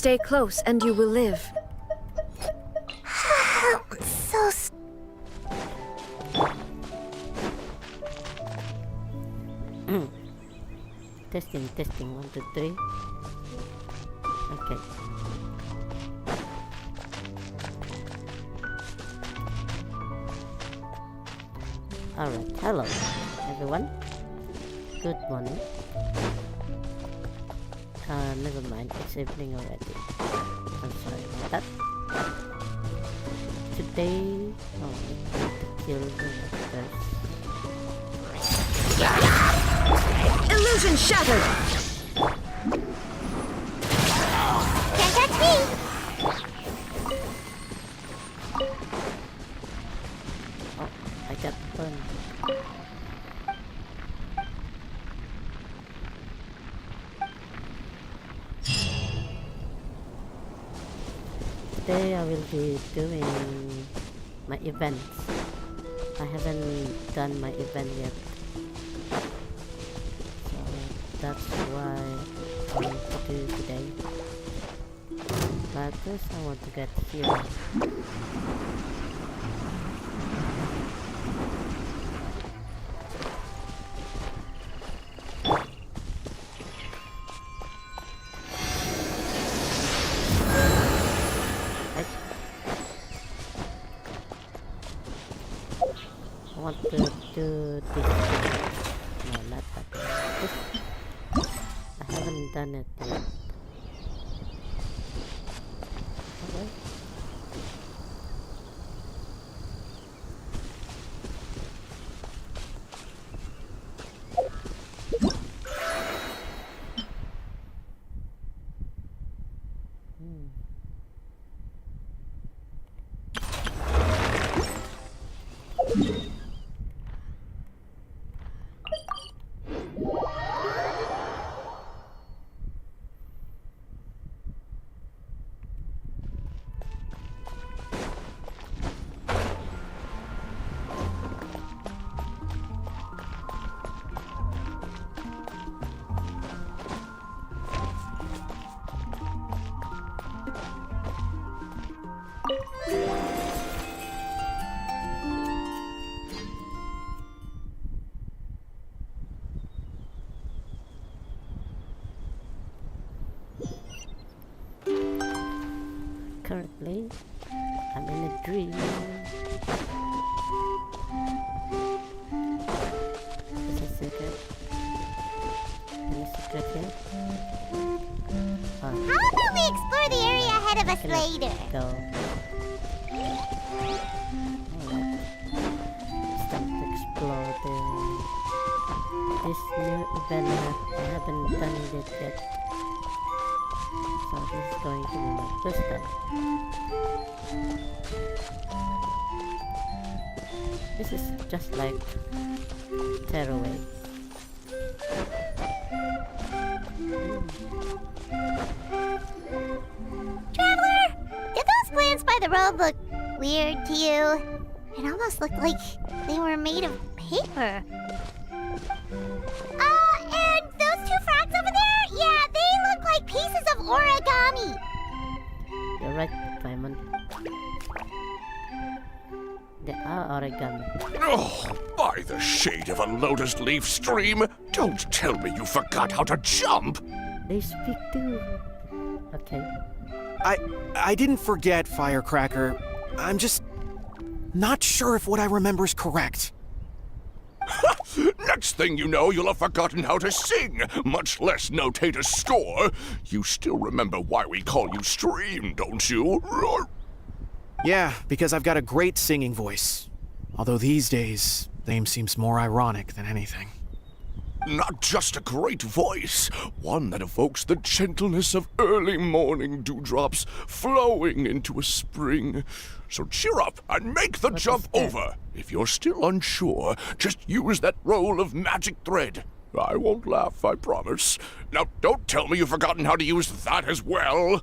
Stay close and you will live. Testing, 1, 2, 3. Okay. Alright, hello everyone. Good morning. Never mind, it's evening already. I'm sorry about that. Today, I need to kill the monsters. Illusion shattered! Can't touch me! Oh, I got burned. Today I will be doing my events. I haven't done my event yet. That's why I'm going to do today. But first I want to get here. I want to do this. No, not that. This. I haven't done it yet. Okay. Currently, I'm in a dream. Is it secret? Any secret here? Oh, How about we explore the area ahead of us later? go. Alright. It's time to explore this new event map. I haven't done it yet. So this is going to be my first time. This is just like Tearaway. Traveler! Did those plants by the road look weird to you? It almost looked like they were made of paper. And those two frogs over there? Yeah, they look like pieces of origami. You're right, Diamond. They are origami. Oh, by the shade of a lotus leaf stream! Don't tell me you forgot how to jump! They speak too. Okay. I didn't forget, Firecracker. I'm just not sure if what I remember is correct. Next thing you know, you'll have forgotten how to sing, much less notate a score. You still remember why we call you Stream, don't you? Yeah, because I've got a great singing voice. Although these days, the name seems more ironic than anything. Not just a great voice, one that evokes the gentleness of early morning dewdrops flowing into a spring. So cheer up and make the jump over. If you're still unsure, just use that roll of magic thread. I won't laugh, I promise. Now, don't tell me you've forgotten how to use that as well.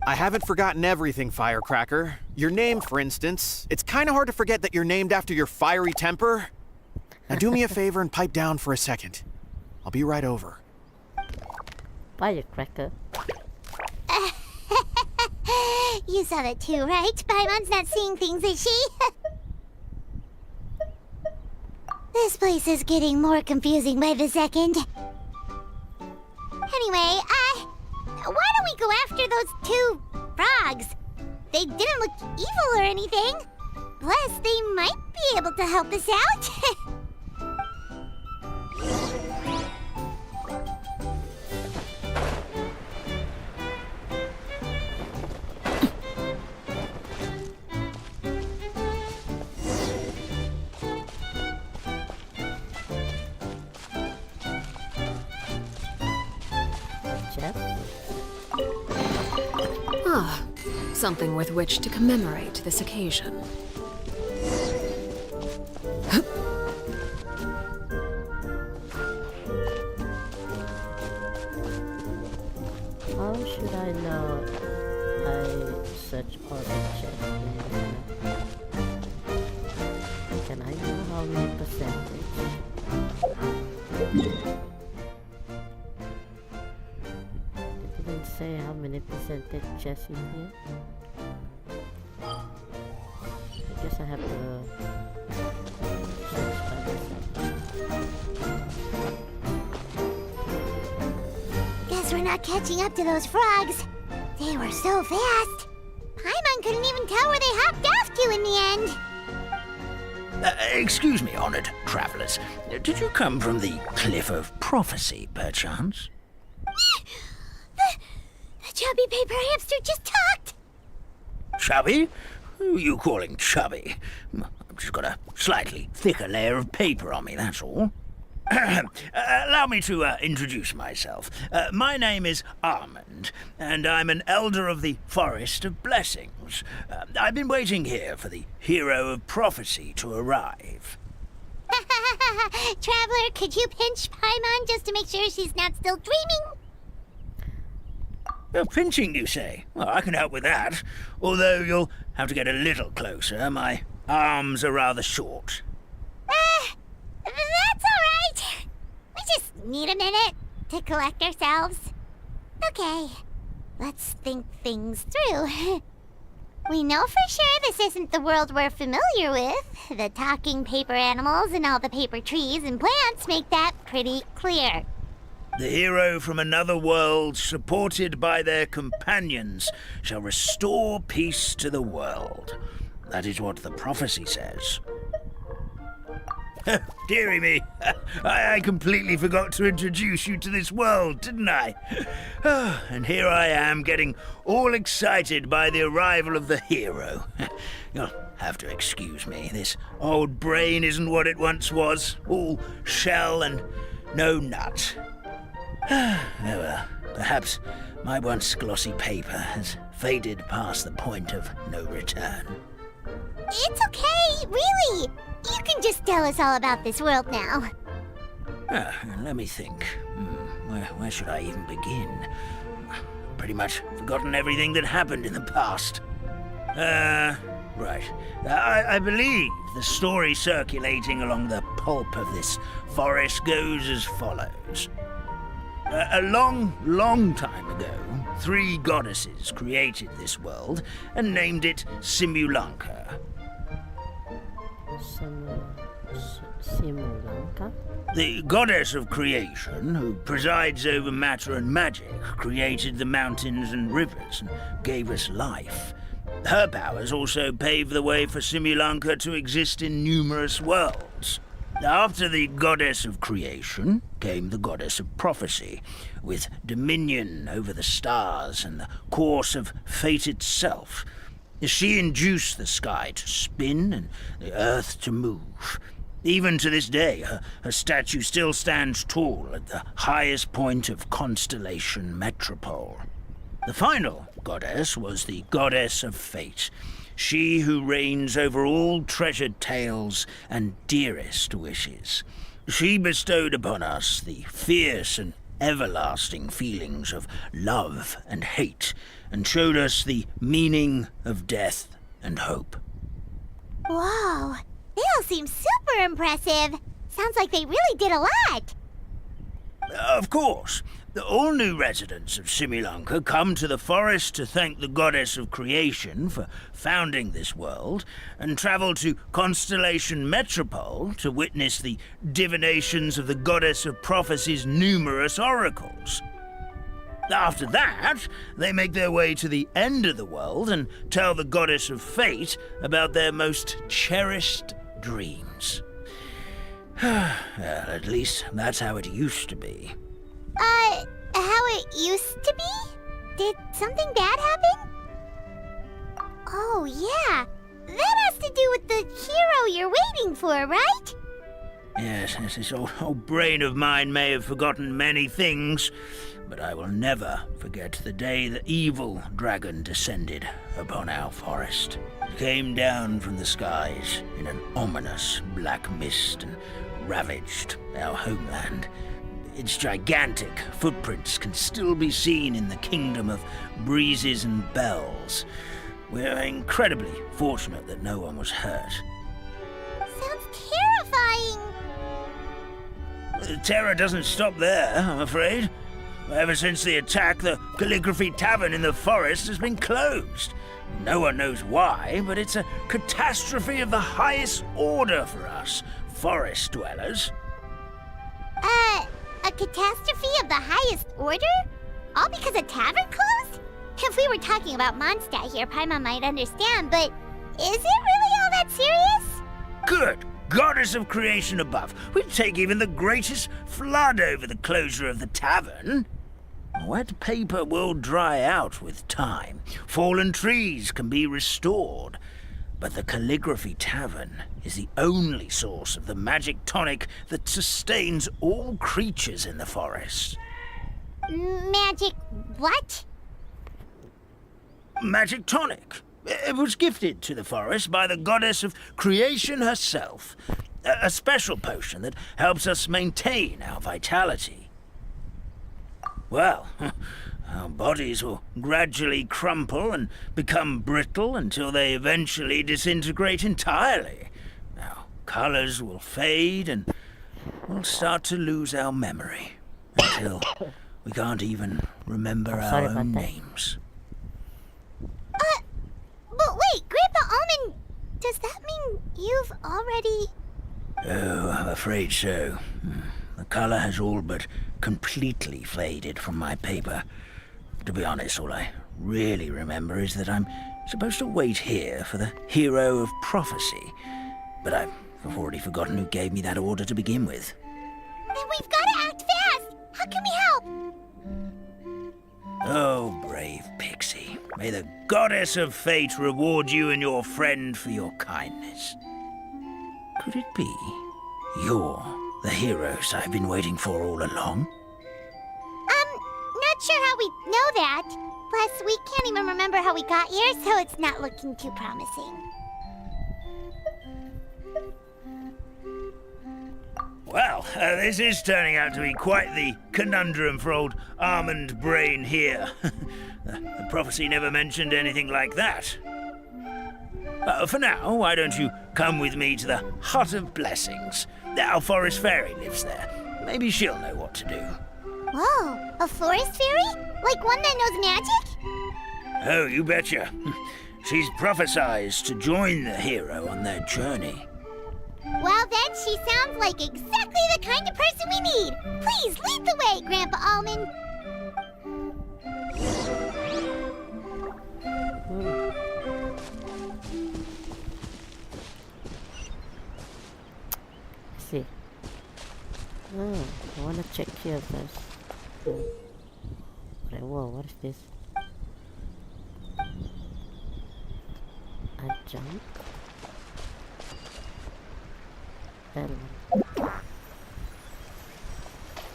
I haven't forgotten everything, Firecracker. Your name, for instance. It's kind of hard to forget that you're named after your fiery temper. Now do me a favor and pipe down for a second. I'll be right over. Firecracker. You saw that too, right? Paimon's not seeing things, is she? This place is getting more confusing by the second. Anyway, why don't we go after those two frogs? They didn't look evil or anything. Plus, they might be able to help us out. Jeff? Ah, something with which to commemorate this occasion. How should I know I search for the chest in the Can I know how many percentage? It didn't say how many percentage chests in here. I guess I have to search by myself. Guess we're not catching up to those frogs. They were so fast. Paimon couldn't even tell where they hopped off to in the end. Excuse me, honored travelers. Did you come from the Cliff of Prophecy, perchance? The chubby paper hamster just talked. Chubby? Who are you calling chubby? I've just got a slightly thicker layer of paper on me, that's all. Allow me to introduce myself. My name is Armand, and I'm an elder of the Forest of Blessings. I've been waiting here for the hero of prophecy to arrive. Traveler, could you pinch Paimon just to make sure she's not still dreaming? Pinching, you say? Well, I can help with that. Although you'll have to get a little closer. My arms are rather short. That's all right. We just need a minute to collect ourselves. Okay, let's think things through. We know for sure this isn't the world we're familiar with. The talking paper animals and all the paper trees and plants make that pretty clear. The hero from another world, supported by their companions, shall restore peace to the world. That is what the prophecy says. Dearie me, I completely forgot to introduce you to this world, didn't I? And here I am, getting all excited by the arrival of the hero. You'll have to excuse me. This old brain isn't what it once was, all shell and no nut. Oh well, perhaps my once glossy paper has faded past the point of no return. It's okay, really. You can just tell us all about this world now. Let me think. Where should I even begin? Pretty much forgotten everything that happened in the past. Right. I believe the story circulating along the pulp of this forest goes as follows. A long time ago, 3 goddesses created this world and named it Simulanka. Simulanka? The goddess of creation, who presides over matter and magic, created the mountains and rivers and gave us life. Her powers also paved the way for Simulanka to exist in numerous worlds. After the goddess of creation came the goddess of prophecy, with dominion over the stars and the course of fate itself. She induced the sky to spin and the earth to move. Even to this day, her statue still stands tall at the highest point of Constellation Metropole. The final goddess was the goddess of fate, she who reigns over all treasured tales and dearest wishes. She bestowed upon us the fierce and everlasting feelings of love and hate, and showed us the meaning of death and hope. Whoa, they all seem super impressive. Sounds like they really did a lot. Of course, all new residents of Simulanka come to the forest to thank the goddess of creation for founding this world, and travel to Constellation Metropole to witness the divinations of the goddess of prophecy's numerous oracles. After that, they make their way to the end of the world and tell the goddess of fate about their most cherished dreams. Well, at least that's how it used to be. How it used to be? Did something bad happen? Oh, yeah. That has to do with the hero you're waiting for, right? Yes, this old brain of mine may have forgotten many things, but I will never forget the day the evil dragon descended upon our forest. It came down from the skies in an ominous black mist and ravaged our homeland. Its gigantic footprints can still be seen in the kingdom of breezes and bells. We're incredibly fortunate that no one was hurt. Sounds terrifying. The terror doesn't stop there, I'm afraid. Ever since the attack, the Calligraphy Tavern in the forest has been closed. No one knows why, but it's a catastrophe of the highest order for us, forest dwellers. A catastrophe of the highest order? All because a tavern closed? If we were talking about Mondstadt here, Paimon might understand, but is it really all that serious? Good goddess of creation above. We'd take even the greatest flood over the closure of the tavern. Wet paper will dry out with time. Fallen trees can be restored. But the Calligraphy Tavern is the only source of the magic tonic that sustains all creatures in the forest. Magic what? Magic tonic. It was gifted to the forest by the goddess of creation herself. A special potion that helps us maintain our vitality. Well, our bodies will gradually crumple and become brittle until they eventually disintegrate entirely. Our colors will fade and we'll start to lose our memory until we can't even remember our own names. But wait, Grandpa Almond, does that mean you've already... Oh, I'm afraid so. The color has all but completely faded from my paper. To be honest, all I really remember is that I'm supposed to wait here for the hero of prophecy. But I've already forgotten who gave me that order to begin with. Then we've got to act fast! How can we help? Oh, brave Pixie. May the goddess of fate reward you and your friend for your kindness. Could it be you're the heroes I've been waiting for all along? Not sure how we know that. Plus, we can't even remember how we got here, so it's not looking too promising. Well, this is turning out to be quite the conundrum for old Almond Brain here. The prophecy never mentioned anything like that. For now, why don't you come with me to the Hut of Blessings? Our forest fairy lives there. Maybe she'll know what to do. Whoa, a forest fairy? Like one that knows magic? Oh, you betcha. She's prophesized to join the hero on their journey. Well, then she sounds like exactly the kind of person we need. Please lead the way, Grandpa Almond. See. Oh, I wanna check here first. Okay, whoa, what is this? I jump. L1.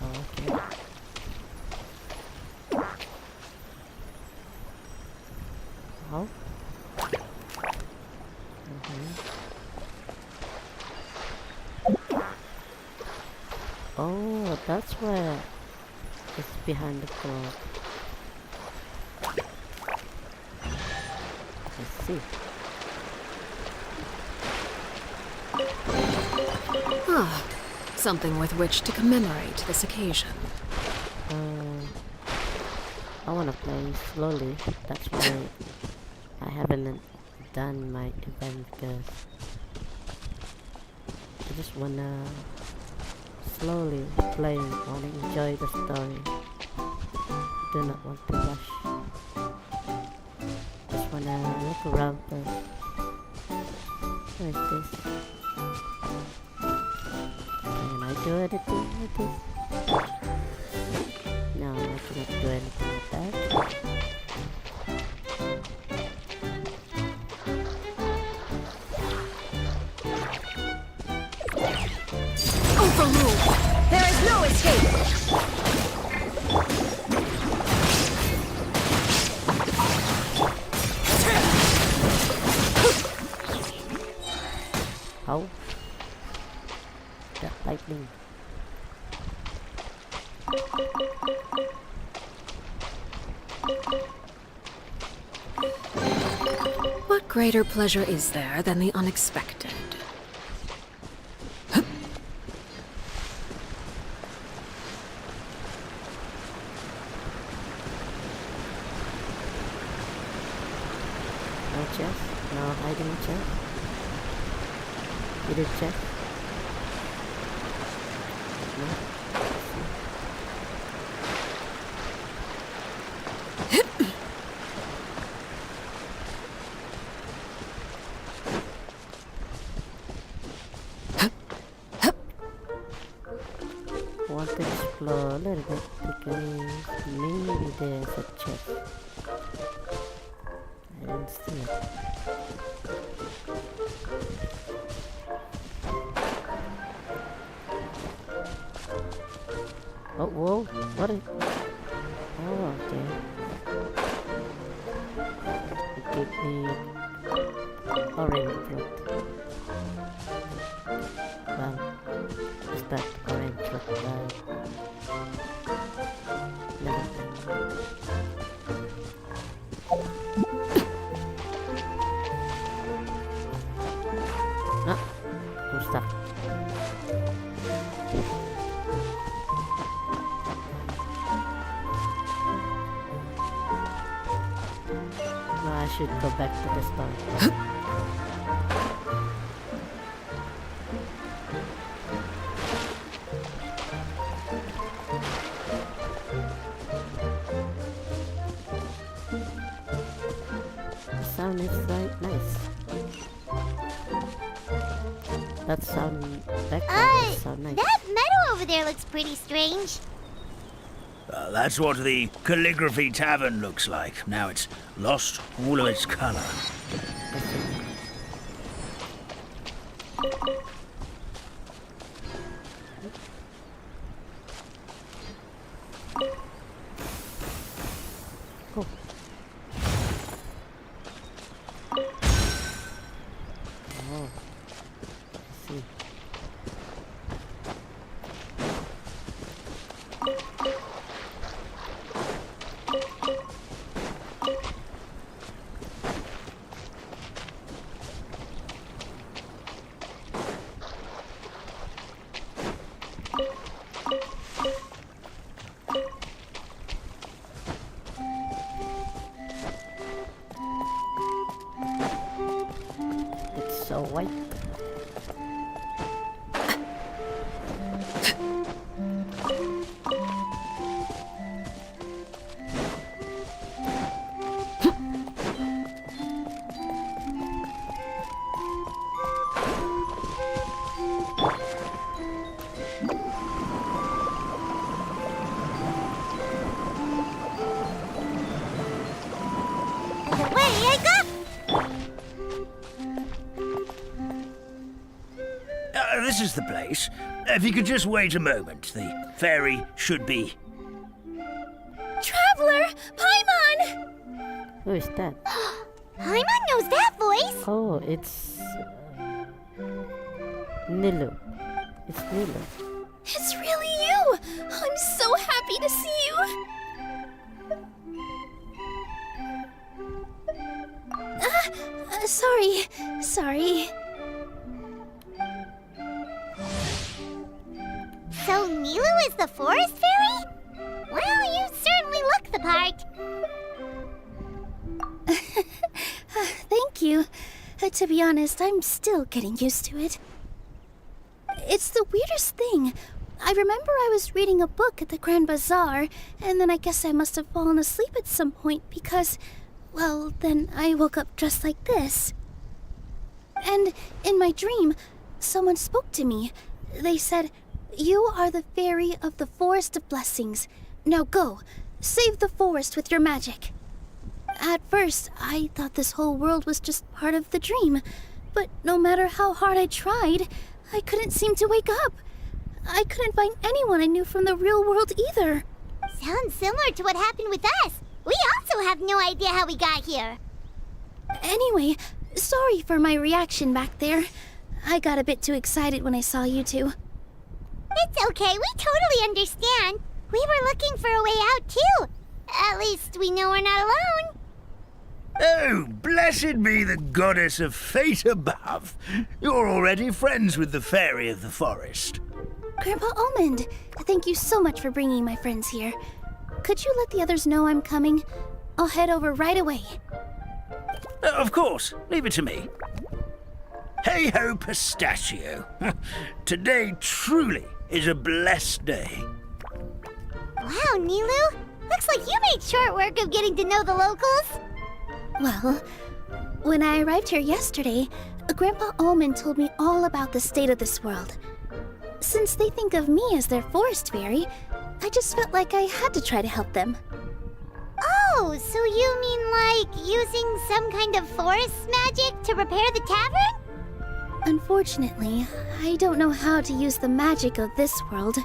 Oh, okay. How? Oh, that's where it's behind the clock. I see. Ah, something with which to commemorate this occasion. wanna play slowly. That's why I haven't done my event because I just wanna slowly play. Wanna enjoy the story. Do not want to rush. Just wanna look around first. What is this? Can I do anything with this? No, I cannot do anything with that. Overruled! There is no escape! How? That lightning. What greater pleasure is there than the unexpected? No chest? No hiding chest? Hidden chest? No? Want to explore a little bit because maybe there's a chest. I didn't see it. Oh, whoa, what is... Oh, okay. It gave me orange fruit. Wow, is that orange fruit? Wow. Never mind. Ah, I'm stuck. No, I should go back to the start. The sound is right nice. That sound background is so nice. That meadow over there looks pretty strange. That's what the Calligraphy Tavern looks like. Now it's lost all of its colour. Oh. Oh. I see. It's so white. Away I go! This is the place. If you could just wait a moment, the ferry should be... Traveler! Paimon! Who is that? Paimon knows that voice! Oh, it's Nilu. It's Nilu. It's really you! I'm so happy to see you! Sorry. So Nilu is the forest fairy? Well, you certainly look the part. Thank you. To be honest, I'm still getting used to it. It's the weirdest thing. I remember I was reading a book at the Grand Bazaar, and then I guess I must have fallen asleep at some point because, well, then I woke up just like this. And in my dream, someone spoke to me. They said, "You are the fairy of the Forest of Blessings. Now go, save the forest with your magic." At first, I thought this whole world was just part of the dream, but no matter how hard I tried, I couldn't seem to wake up. I couldn't find anyone I knew from the real world either. Sounds similar to what happened with us. We also have no idea how we got here. Anyway, sorry for my reaction back there. I got a bit too excited when I saw you two. It's okay, we totally understand. We were looking for a way out too. At least we know we're not alone. Oh, blessed be the goddess of fate above. You're already friends with the fairy of the forest. Grandpa Almond, thank you so much for bringing my friends here. Could you let the others know I'm coming? I'll head over right away. Of course, leave it to me. Hey ho, pistachio. Today truly is a blessed day. Wow, Nilu, looks like you made short work of getting to know the locals. Well, when I arrived here yesterday, Grandpa Almond told me all about the state of this world. Since they think of me as their forest fairy, I just felt like I had to try to help them. Oh, so you mean like using some kind of forest magic to repair the tavern? Unfortunately, I don't know how to use the magic of this world.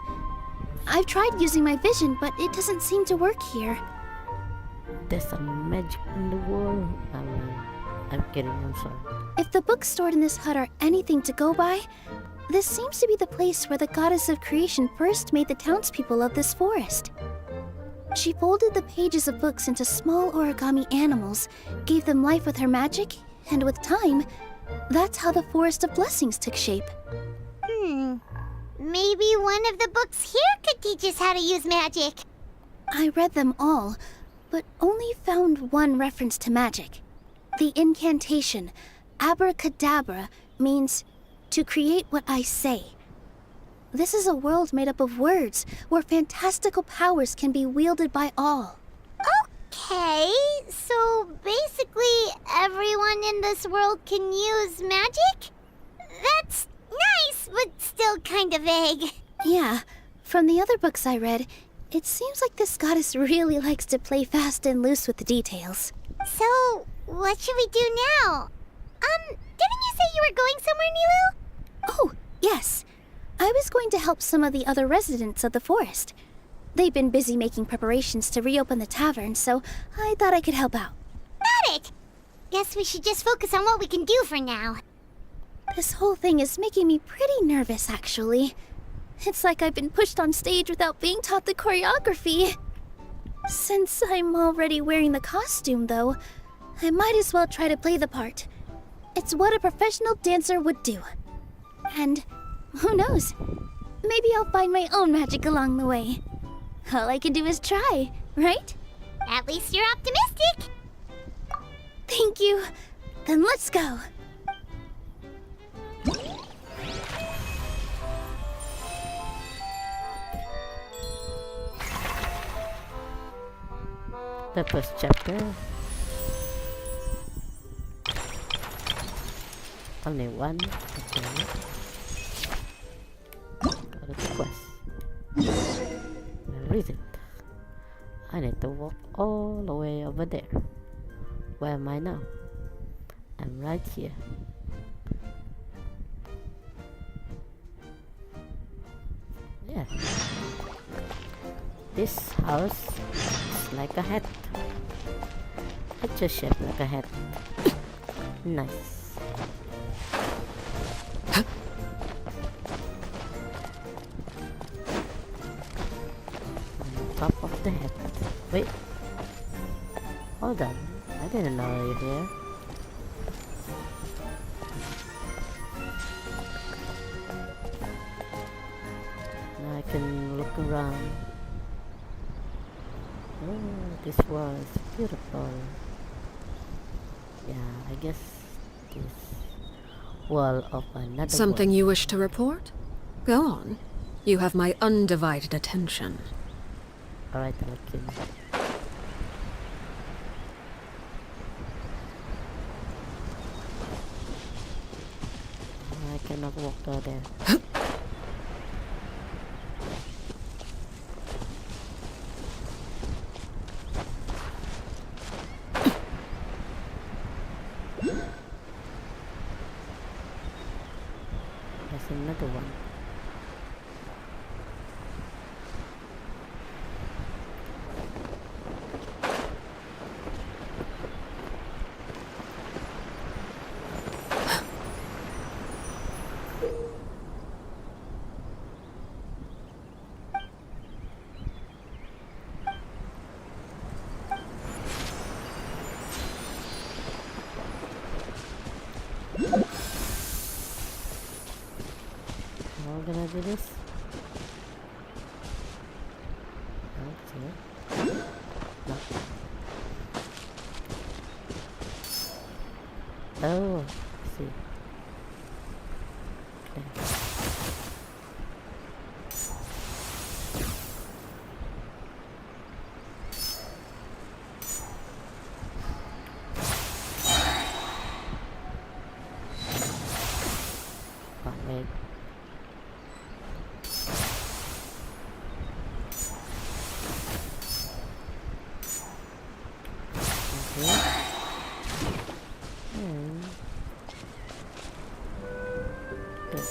I've tried using my vision, but it doesn't seem to work here. There's some magic in the world. I'm kidding, I'm sorry. If the books stored in this hut are anything to go by, this seems to be the place where the goddess of creation first made the townspeople of this forest. She folded the pages of books into small origami animals, gave them life with her magic, and with time, that's how the Forest of Blessings took shape. Maybe one of the books here could teach us how to use magic. I read them all, but only found one reference to magic. The incantation, abracadabra, means to create what I say. This is a world made up of words, where fantastical powers can be wielded by all. Okay, so basically everyone in this world can use magic? That's nice, but still kind of vague. Yeah, from the other books I read, it seems like this goddess really likes to play fast and loose with the details. So, what should we do now? Didn't you say you were going somewhere, Nilu? Oh, yes. I was going to help some of the other residents of the forest. They've been busy making preparations to reopen the tavern, so I thought I could help out. Got it! Guess we should just focus on what we can do for now. This whole thing is making me pretty nervous, actually. It's like I've been pushed on stage without being taught the choreography. Since I'm already wearing the costume, though, I might as well try to play the part. It's what a professional dancer would do. And who knows? Maybe I'll find my own magic along the way. All I can do is try, right? At least you're optimistic. Thank you. Then let's go. The first chapter. Only one. Okay. Got a quest. Where is it? I need to walk all the way over there. Where am I now? I'm right here. Yeah. This house is like a hat. It's just shaped like a hat. Nice. On top of the hat. Wait. Hold on. I didn't know you were here. Now I can look around. Oh, this was beautiful. guess this wall of another Something world. you wish to report? Go on. You have my undivided attention. Alright, okay. I cannot walk through there. There's another one. How am I gonna do this? Okay. No. Oh, I see. Okay. Oh, wait. Okay. And do this.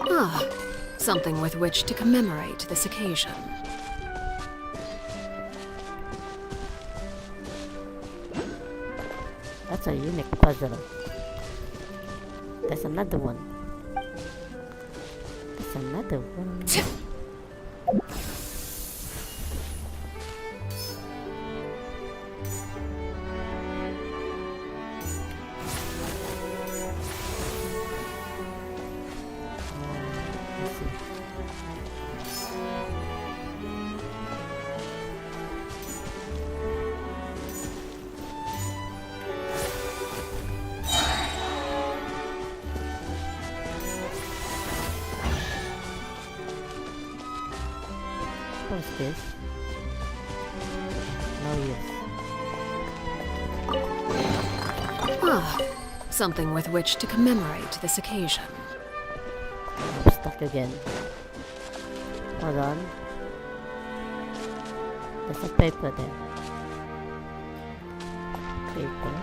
Ah, something with which to commemorate this occasion. That's a unique puzzle. There's another one. There's another one. Let's see. What's this? No use. Ah, something with which to commemorate this occasion. I'm stuck again. Hold on. There's a paper there. Paper.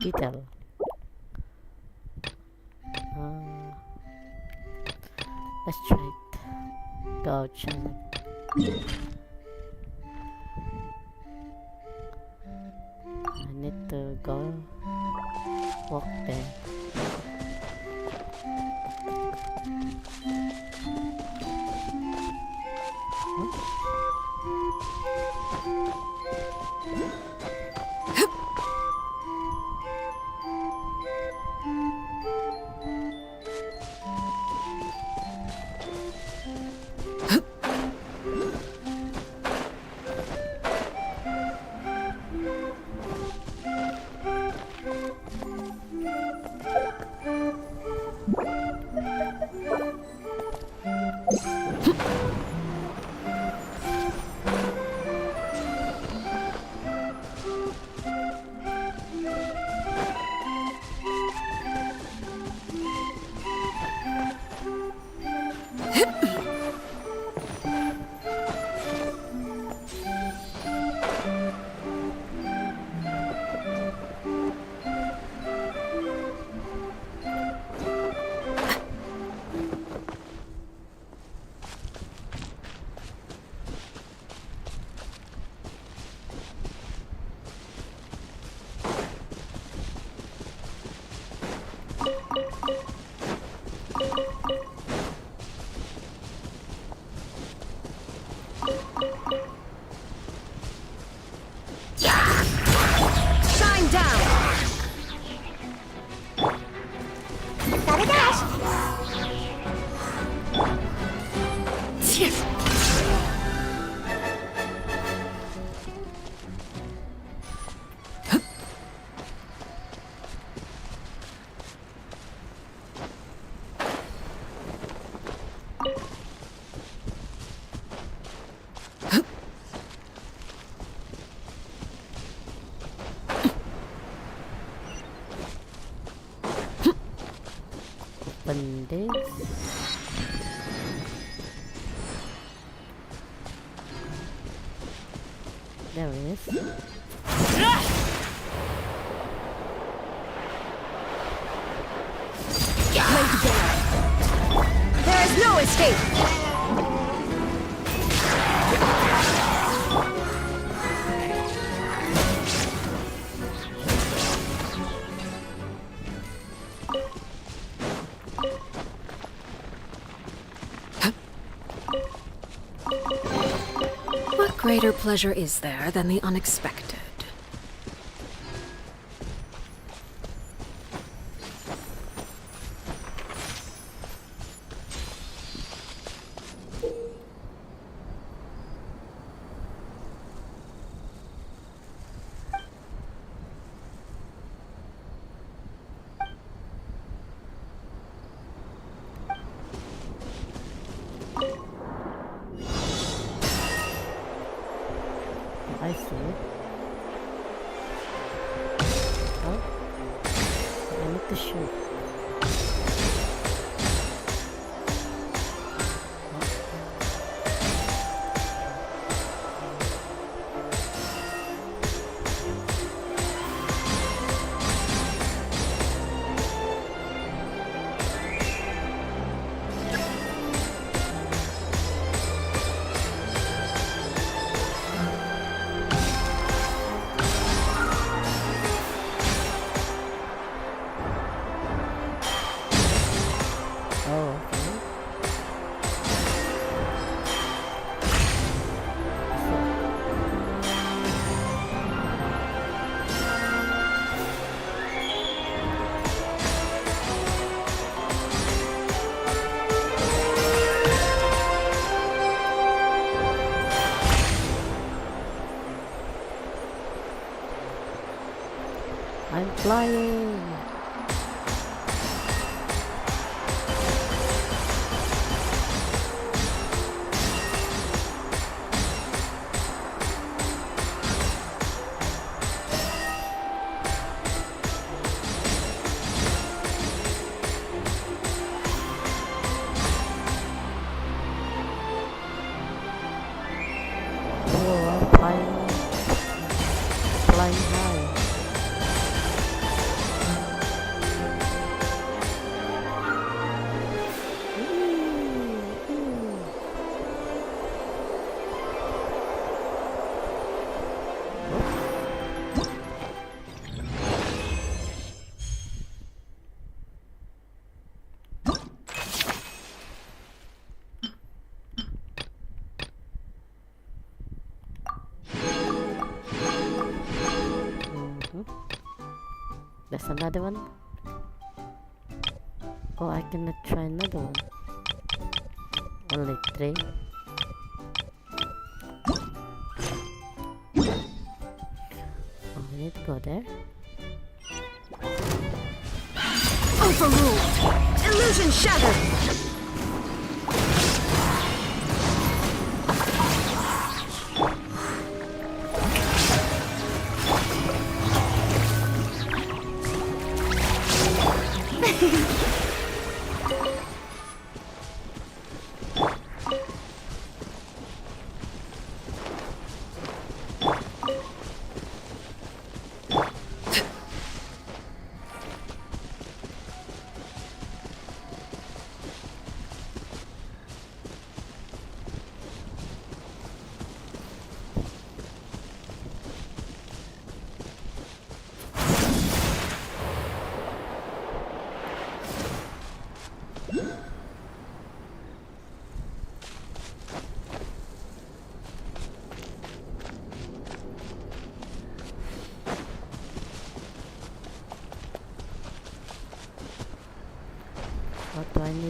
Detail. Let's try it. Go challenge. I need to go walk there. Shine down! Gotta dash. Open this. There it is. There is no escape! What greater pleasure is there than the unexpected? I see it. Oh, I need to shoot. Oh, okay. I'm flying. Oh, I'm flying high. There's another one. Oh, I cannot try another one. Only 3. Oh, we need to go there. Overruled! Illusion shattered!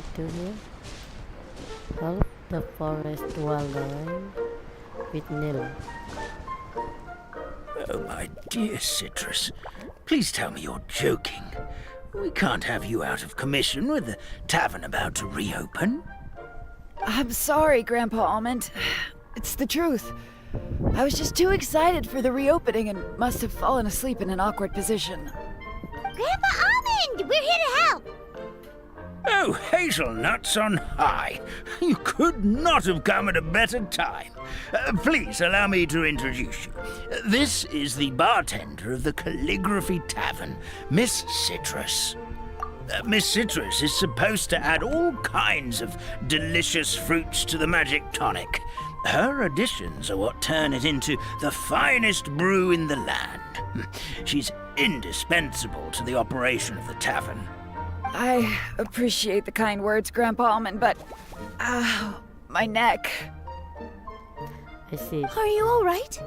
we do here? Help the forest dweller with Nil. Oh, my dear Citrus. Please tell me you're joking. We can't have you out of commission with the tavern about to reopen. I'm sorry, Grandpa Almond. It's the truth. I was just too excited for the reopening and must have fallen asleep in an awkward position. Grandpa Almond, we're here to help. Oh, hazelnuts on high. You could not have come at a better time. Please allow me to introduce you. This is the bartender of the Calligraphy Tavern, Miss Citrus. Miss Citrus is supposed to add all kinds of delicious fruits to the magic tonic. Her additions are what turn it into the finest brew in the land. She's indispensable to the operation of the tavern. I appreciate the kind words, Grandpa Almond, but... my neck. I see. Are you alright?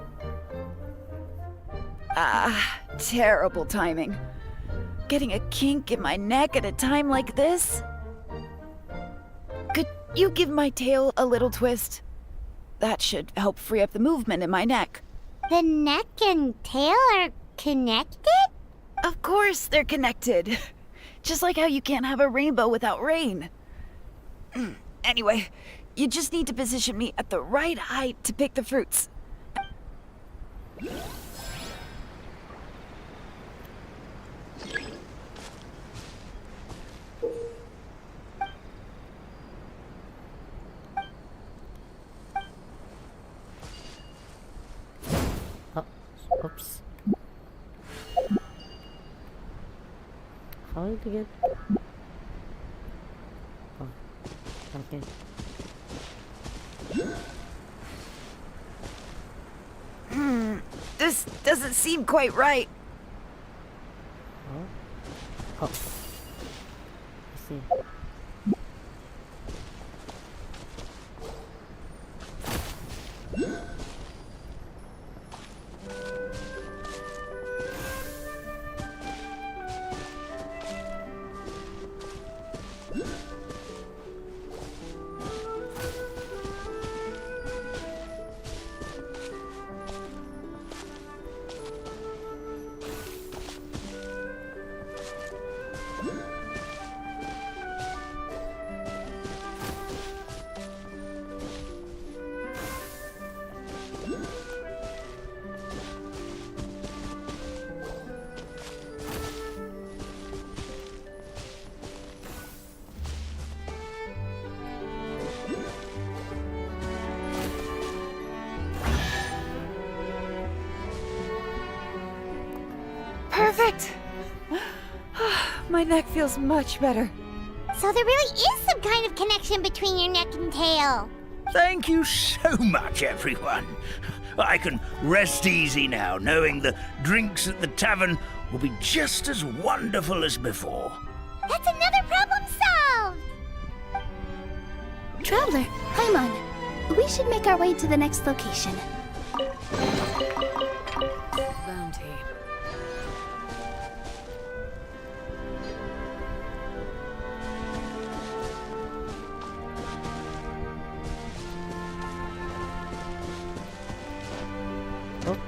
Terrible timing. Getting a kink in my neck at a time like this? Could you give my tail a little twist? That should help free up the movement in my neck. The neck and tail are connected? Of course they're connected. Just like how you can't have a rainbow without rain. Anyway, you just need to position me at the right height to pick the fruits. Oh, oops. How to get? Oh, okay. This doesn't seem quite right. Oh, I see. Perfect! My neck feels much better. So there really is some kind of connection between your neck and tail. Thank you so much, everyone. I can rest easy now, knowing the drinks at the tavern will be just as wonderful as before. That's another problem solved! Traveler, Paimon, we should make our way to the next location. Bounty. Oops.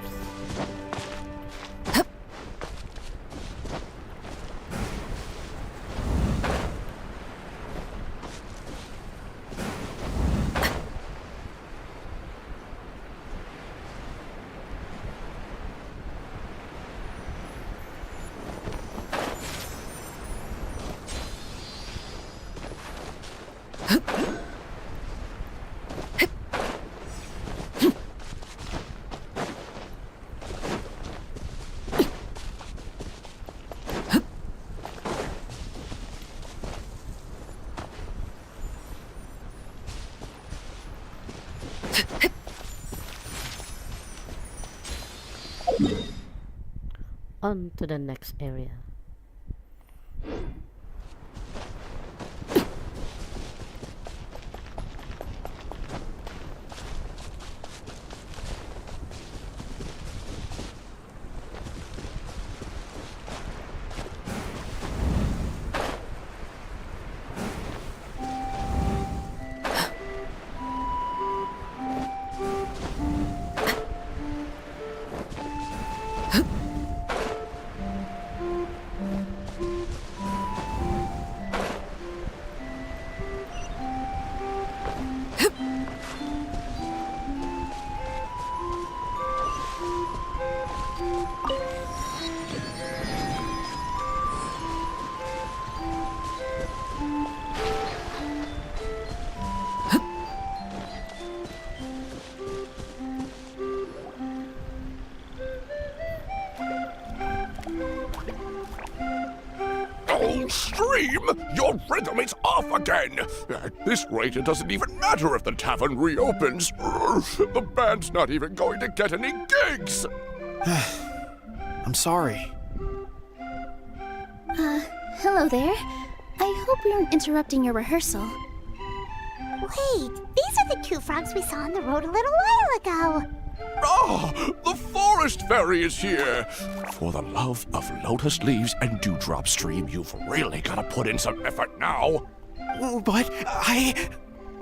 On to the next area. Stream, your rhythm is off again. At this rate, it doesn't even matter if the tavern reopens. The band's not even going to get any gigs. I'm sorry. Hello there. I hope we aren't interrupting your rehearsal. Wait, these are the two frogs we saw on the road a little while ago. Ah, the forest fairy is here. For the love of lotus leaves and dewdrop stream, you've really got to put in some effort now. But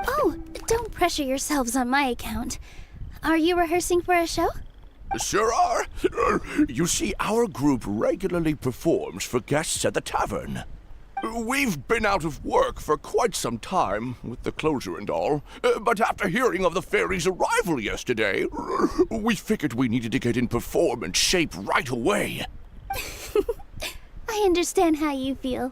Oh, don't pressure yourselves on my account. Are you rehearsing for a show? Sure are. You see, our group regularly performs for guests at the tavern. We've been out of work for quite some time, with the closure and all, but after hearing of the fairy's arrival yesterday, we figured we needed to get in performance shape right away. I understand how you feel.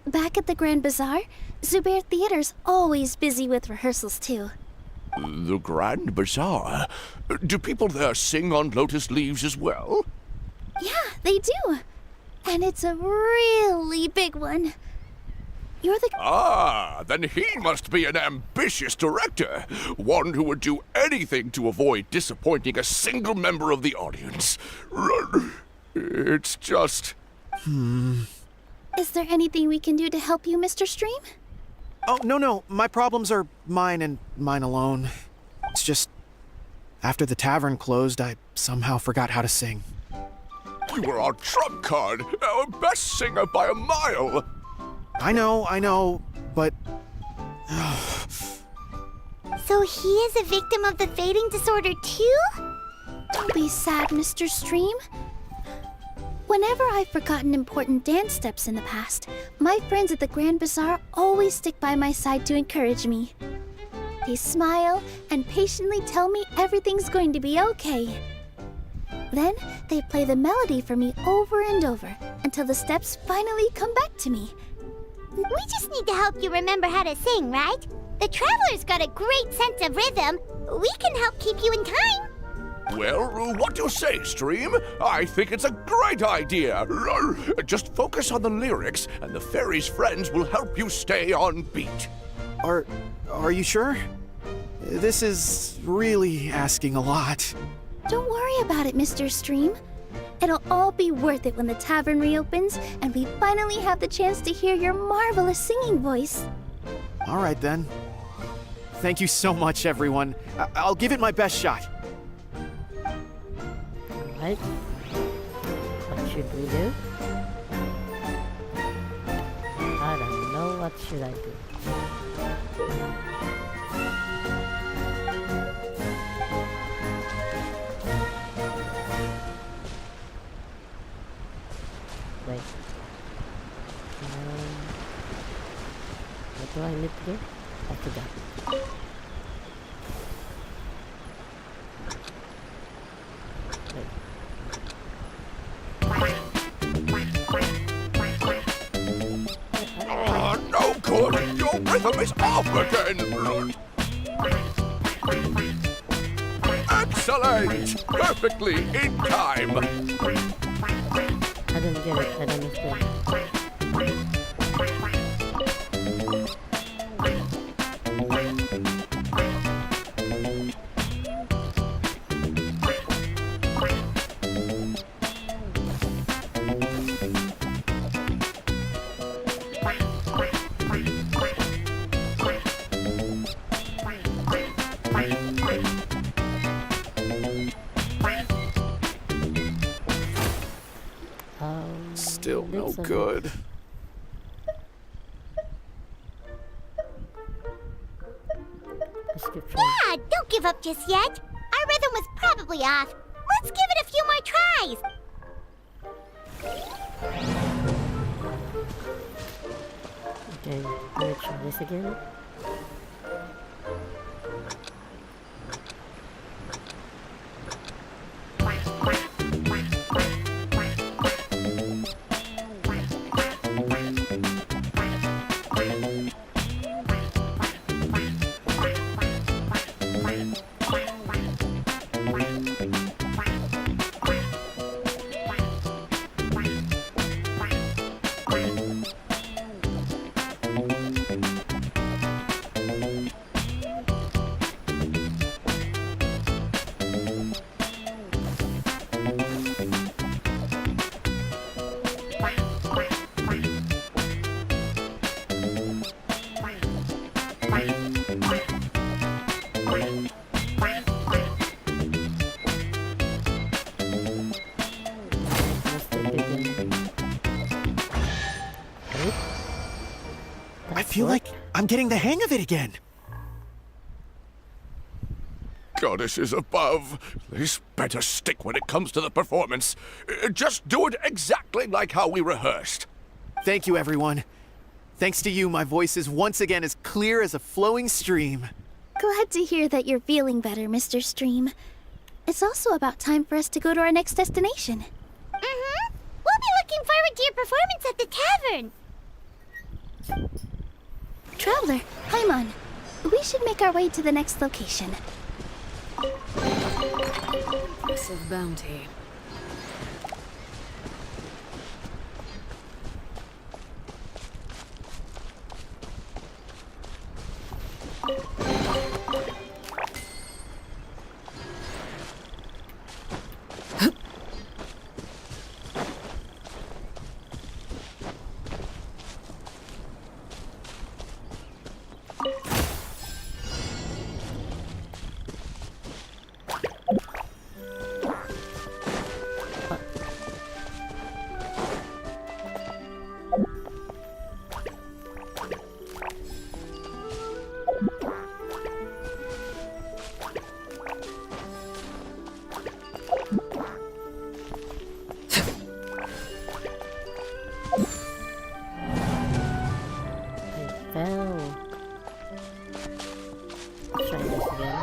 Back at the Grand Bazaar, Zubair Theater's always busy with rehearsals too. The Grand Bazaar? Do people there sing on lotus leaves as well? Yeah, they do. And it's a really big one. You're the... Ah, then he must be an ambitious director. One who would do anything to avoid disappointing a single member of the audience. It's just... Is there anything we can do to help you, Mr. Stream? Oh, no. My problems are mine and mine alone. It's just, after the tavern closed, I somehow forgot how to sing. You were our trump card, our best singer by a mile. I know, but... So he is a victim of the fading disorder too? Don't be sad, Mr. Stream. Whenever I've forgotten important dance steps in the past, my friends at the Grand Bazaar always stick by my side to encourage me. They smile and patiently tell me everything's going to be okay. Then they play the melody for me over and over until the steps finally come back to me. We just need to help you remember how to sing, right? The Traveler's got a great sense of rhythm. We can help keep you in time. Well, what do you say, Stream? I think it's a great idea. Just focus on the lyrics, and the fairy's friends will help you stay on beat. Are you sure? This is really asking a lot. Don't worry about it, Mr. Stream. It'll all be worth it when the tavern reopens and we finally have the chance to hear your marvelous singing voice. All right, then. Thank you so much, everyone. I'll give it my best shot. Alright. What should we do? I don't know. What should I do? Wait. What do I need to do? I forgot. Oh, no good! Your rhythm is off again! Excellent! Perfectly in time! I don't get it. I don't understand. Still no Listen. good. Let's keep trying. Yeah, don't give up just yet. Our rhythm was probably off. Let's give it a few more tries. Okay, let me try this again. feel like I'm getting the hang of it again. Goddesses above, this better stick when it comes to the performance. Just do it exactly like how we rehearsed. Thank you, everyone. Thanks to you, my voice is once again as clear as a flowing stream. Glad to hear that you're feeling better, Mr. Stream. It's also about time for us to go to our next destination. Mm-hmm. We'll be looking forward to your performance at the tavern. Traveler, Paimon, we should make our way to the next location. Massive bounty. I fell. Let's try this again.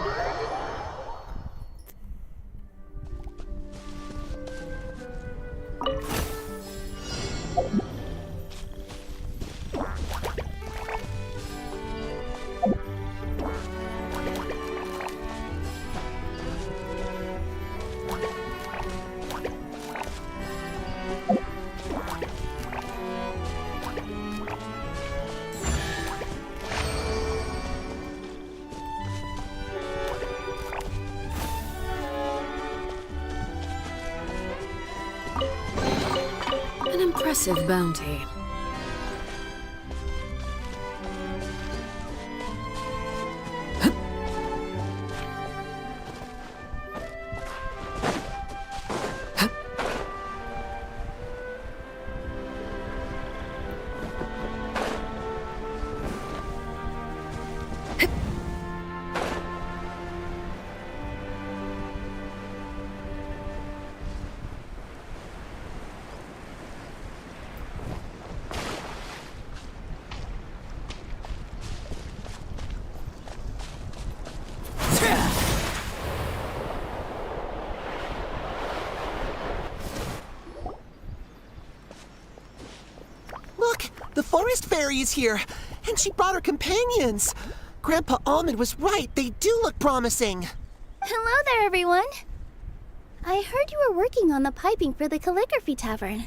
An impressive bounty. Look, the forest fairy is here, and she brought her companions. Grandpa Almond was right. They do look promising. Hello there, everyone. I heard you were working on the piping for the calligraphy tavern.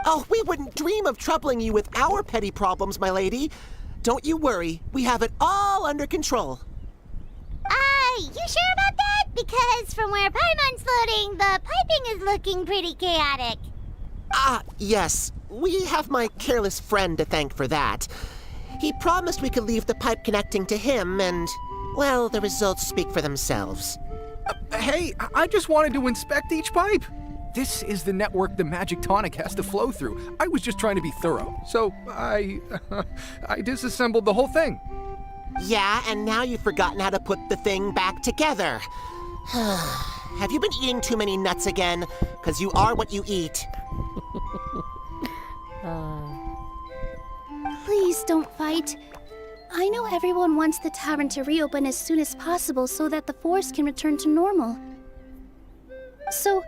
Oh, we wouldn't dream of troubling you with our petty problems, my lady. Don't you worry. We have it all under control. You sure about that? Because from where Paimon's floating, the piping is looking pretty chaotic. Ah, yes. We have my careless friend to thank for that. He promised we could leave the pipe connecting to him, and, well, the results speak for themselves. Hey, I just wanted to inspect each pipe. This is the network the magic tonic has to flow through. I was just trying to be thorough, so I disassembled the whole thing. Yeah, and now you've forgotten how to put the thing back together. Have you been eating too many nuts again? 'Cause you are what you eat. Please don't fight. I know everyone wants the tavern to reopen as soon as possible so that the forest can return to normal. So,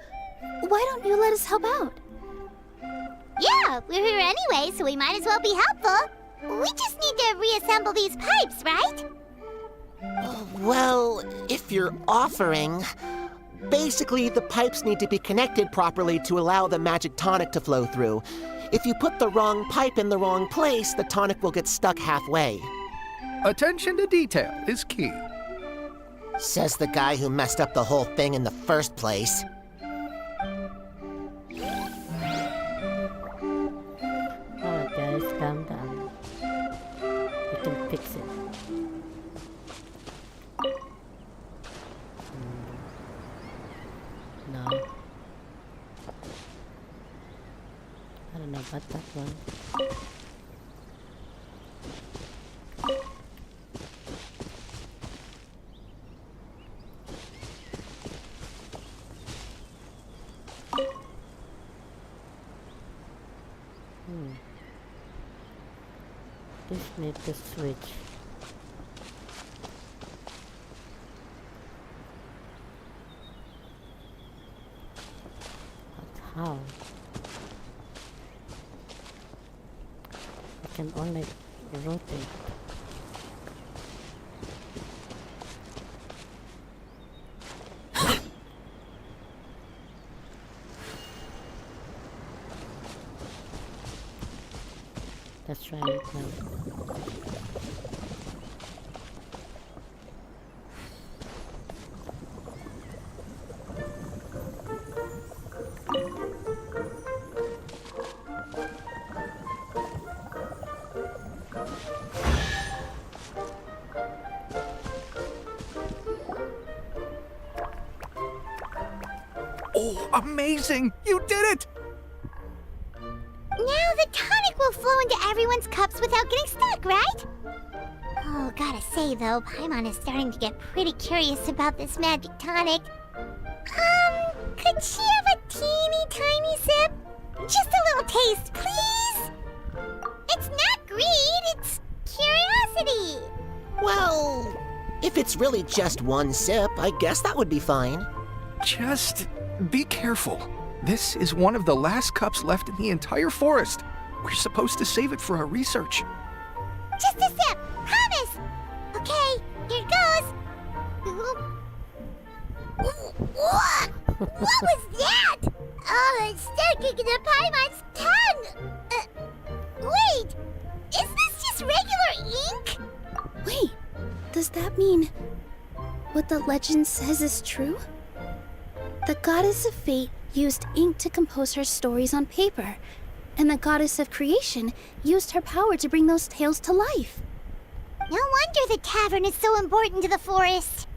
why don't you let us help out? Yeah, we're here anyway, so we might as well be helpful. We just need to reassemble these pipes, right? Well, if you're offering... Basically, the pipes need to be connected properly to allow the magic tonic to flow through. If you put the wrong pipe in the wrong place, the tonic will get stuck halfway. Attention to detail is key. Says the guy who messed up the whole thing in the first place. Alright guys, calm down. We can fix it. No. I don't know about that one. Just need to switch. But how? I can only rotate. Let's try it now. Oh, amazing! You did it! Now the tonic will flow into everyone's cups without getting stuck, right? Oh, gotta say though, Paimon is starting to get pretty curious about this magic tonic. Could she have a teeny tiny sip? Just a little taste, please? It's not greed, it's curiosity. Well, if it's really just one sip, I guess that would be fine. Just be careful. This is one of the last cups left in the entire forest. We're supposed to save it for our research. Just a sip, promise. Okay, here goes. What was that? Oh, it's sticking to Paimon's tongue. Wait, is this just regular ink? Wait, does that mean what the legend says is true? The goddess of fate used ink to compose her stories on paper, and the goddess of creation used her power to bring those tales to life. No wonder the tavern is so important to the forest.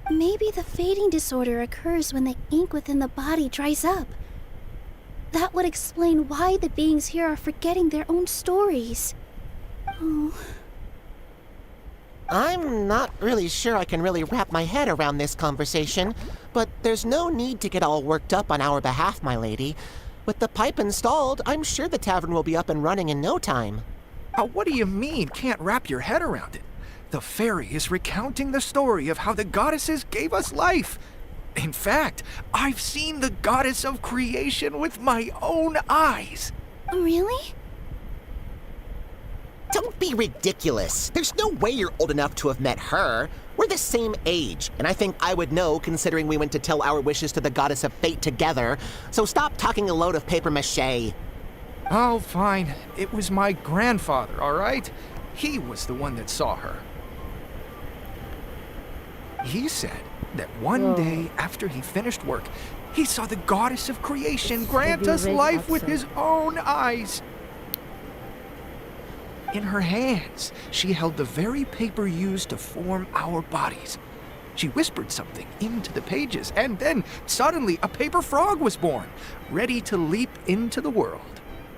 Maybe the fading disorder occurs when the ink within the body dries up. That would explain why the beings here are forgetting their own stories. Oh. I'm not really sure I can really wrap my head around this conversation, but there's no need to get all worked up on our behalf, my lady. With the pipe installed, I'm sure the tavern will be up and running in no time. What do you mean, can't wrap your head around it? The fairy is recounting the story of how the goddesses gave us life. In fact, I've seen the goddess of creation with my own eyes. Really? Don't be ridiculous. There's no way you're old enough to have met her. We're the same age, and I think I would know considering we went to tell our wishes to the goddess of fate together. So stop talking a load of papier-mâché. Oh, fine. It was my grandfather, all right? He was the one that saw her. He said that one day after he finished work, he saw the goddess of creation grant us life with his own eyes. In her hands, she held the very paper used to form our bodies. She whispered something into the pages, and then suddenly a paper frog was born, ready to leap into the world.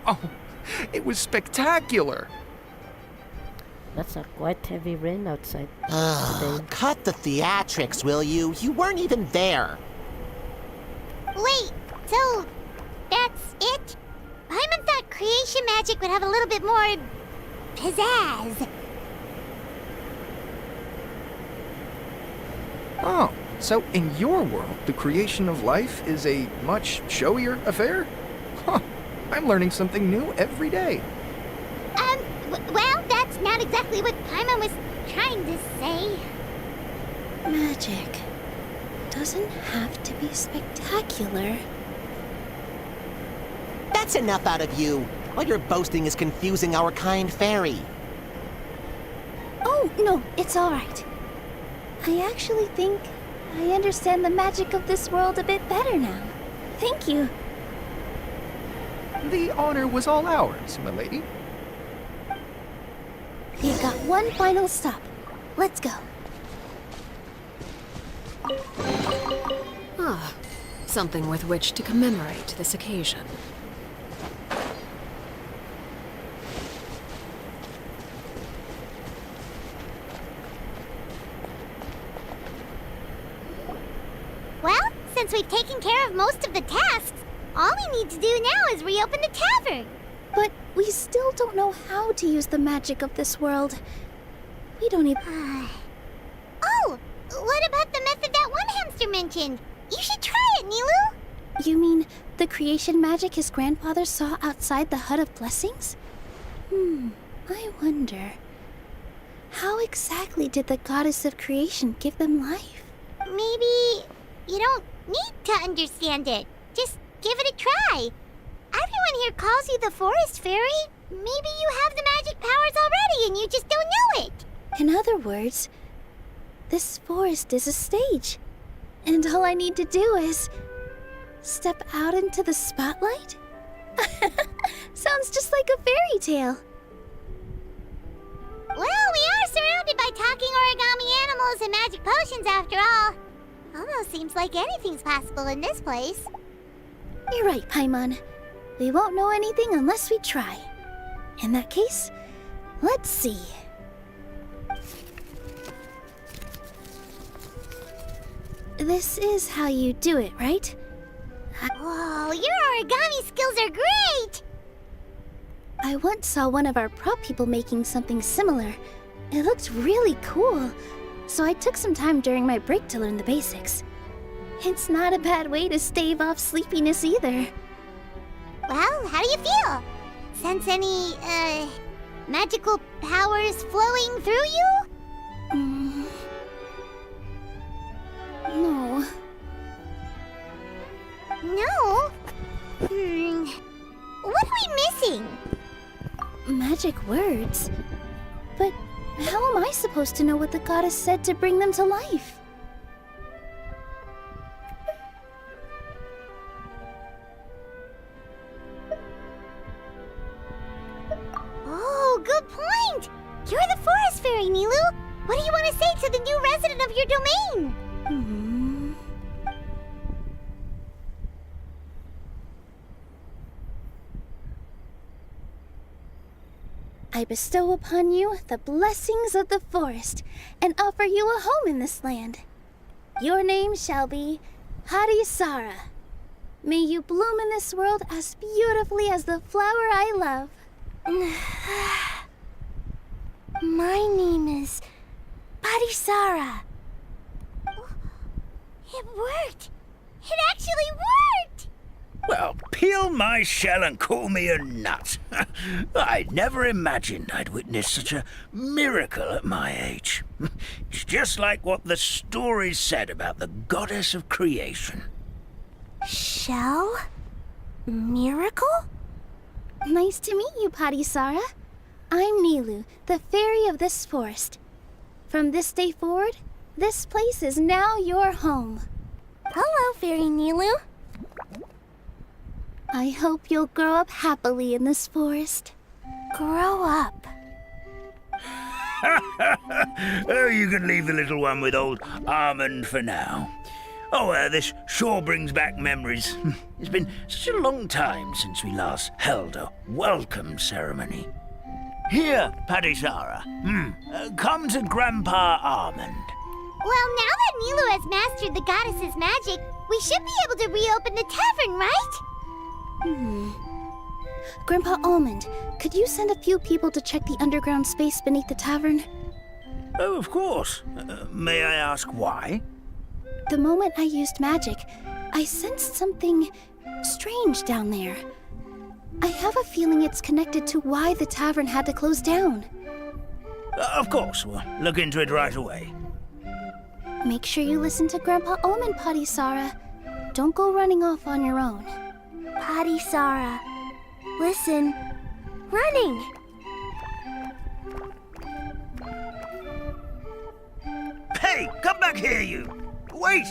Oh, it was spectacular. That's a quite heavy rain outside today. Cut the theatrics, will you? You weren't even there. Wait, so that's it? Paimon thought creation magic would have a little bit more pizzazz. Oh, so in your world, the creation of life is a much showier affair? Huh, I'm learning something new every day. Well, that's not exactly what Paimon was trying to say. Magic doesn't have to be spectacular. That's enough out of you. All your boasting is confusing our kind fairy. Oh, no, it's all right. I actually think I understand the magic of this world a bit better now. Thank you. The honor was all ours, my lady. We've got one final stop. Let's go. Ah, something with which to commemorate this occasion. Well, since we've taken care of most of the tasks, all we need to do now is reopen the tavern. But we still don't know how to use the magic of this world. We don't even... Oh! What about the method that one hamster mentioned? You should try it, Nilu! You mean the creation magic his grandfather saw outside the Hut of Blessings? I wonder... How exactly did the goddess of creation give them life? Maybe you don't need to understand it. Just give it a try. Everyone here calls you the Forest Fairy. Maybe you have the magic powers already and you just don't know it. In other words, this forest is a stage. And all I need to do is... step out into the spotlight? Sounds just like a fairy tale. Well, we are surrounded by talking origami animals and magic potions after all. Almost seems like anything's possible in this place. You're right, Paimon. We won't know anything unless we try. In that case, let's see. This is how you do it, right? Whoa, your origami skills are great! I once saw one of our prop people making something similar. It looked really cool, so I took some time during my break to learn the basics. It's not a bad way to stave off sleepiness either. Well, how do you feel? Sense any, magical powers flowing through you? No. No? What are we missing? Magic words? But how am I supposed to know what the goddess said to bring them to life? Oh, good point! You're the Forest Fairy, Nilu! What do you want to say to the new resident of your domain? I bestow upon you the blessings of the forest and offer you a home in this land. Your name shall be Harisara. May you bloom in this world as beautifully as the flower I love. My name is Parisara. It worked! It actually worked! Well, peel my shell and call me a nut. I never imagined I'd witness such a miracle at my age. It's just like what the stories said about the goddess of creation. Shell? Miracle? Nice to meet you, Parisara. I'm Nilu, the fairy of this forest. From this day forward, this place is now your home. Hello, Fairy Nilu. I hope you'll grow up happily in this forest. Grow up. Oh, you can leave the little one with old Almond for now. Oh, this sure brings back memories. It's been such a long time since we last held a welcome ceremony. Here, Parisara. Come to Grandpa Almond. Well, now that Nilu has mastered the goddess's magic, we should be able to reopen the tavern, right? Grandpa Almond, could you send a few people to check the underground space beneath the tavern? Oh, of course. May I ask why? The moment I used magic, I sensed something strange down there. I have a feeling it's connected to why the tavern had to close down. Of course, we'll look into it right away. Make sure you listen to Grandpa Almond, Parisara. Don't go running off on your own. Parisara, listen. Running! Hey, come back here, you! Wait!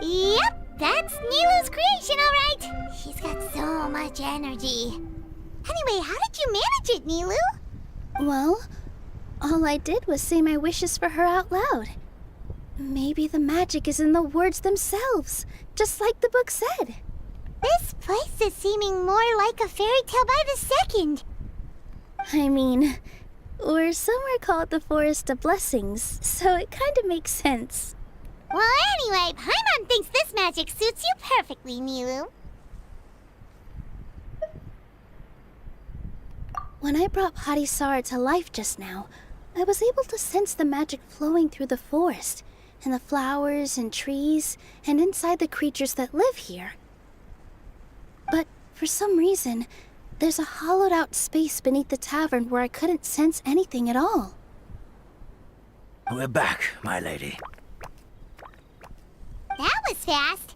Yep, that's Nilu's creation, all right. She's got so much energy. Anyway, how did you manage it, Nilu? Well, all I did was say my wishes for her out loud. Maybe the magic is in the words themselves, just like the book said. This place is seeming more like a fairy tale by the second. I mean, or somewhere called the Forest of Blessings, so it kind of makes sense. Well, anyway, Paimon thinks this magic suits you perfectly, Nilu. When I brought Hadisara to life just now, I was able to sense the magic flowing through the forest, and the flowers and trees, and inside the creatures that live here. But for some reason, there's a hollowed out space beneath the tavern where I couldn't sense anything at all. We're back, my lady. That was fast.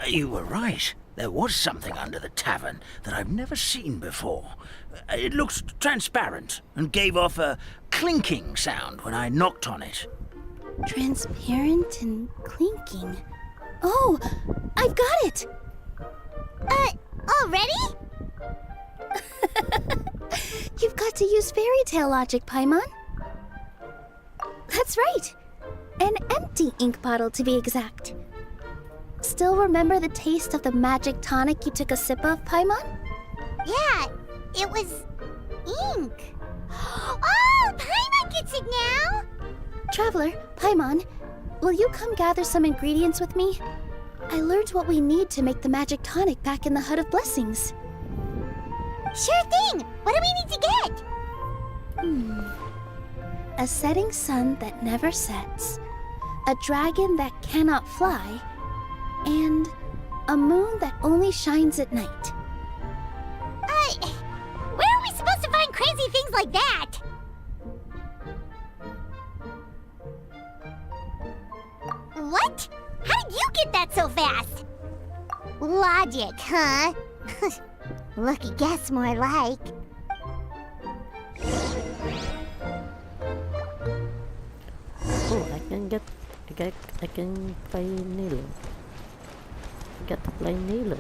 You were right. There was something under the tavern that I've never seen before. It looked transparent and gave off a clinking sound when I knocked on it. Transparent and clinking. Oh, I've got it! Already? You've got to use fairy tale logic, Paimon. That's right. An empty ink bottle, to be exact. Still remember the taste of the magic tonic you took a sip of, Paimon? Yeah, it was ink. Oh, Paimon gets it now! Traveler, Paimon, will you come gather some ingredients with me? I learned what we need to make the magic tonic back in the Hut of Blessings. Sure thing! What do we need to get? A setting sun that never sets, a dragon that cannot fly, and a moon that only shines at night. Where are we supposed to find crazy things like that? What? How did you get that so fast? Logic, huh? Lucky guess, more like. Oh, I can play Nilo. Get to play Nilo.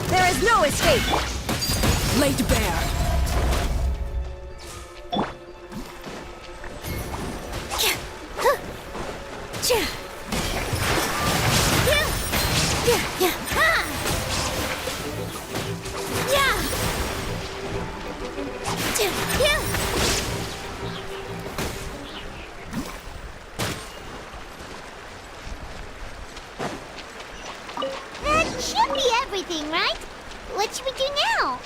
There is no escape! Laid bare. That should be everything, right? What should we do now?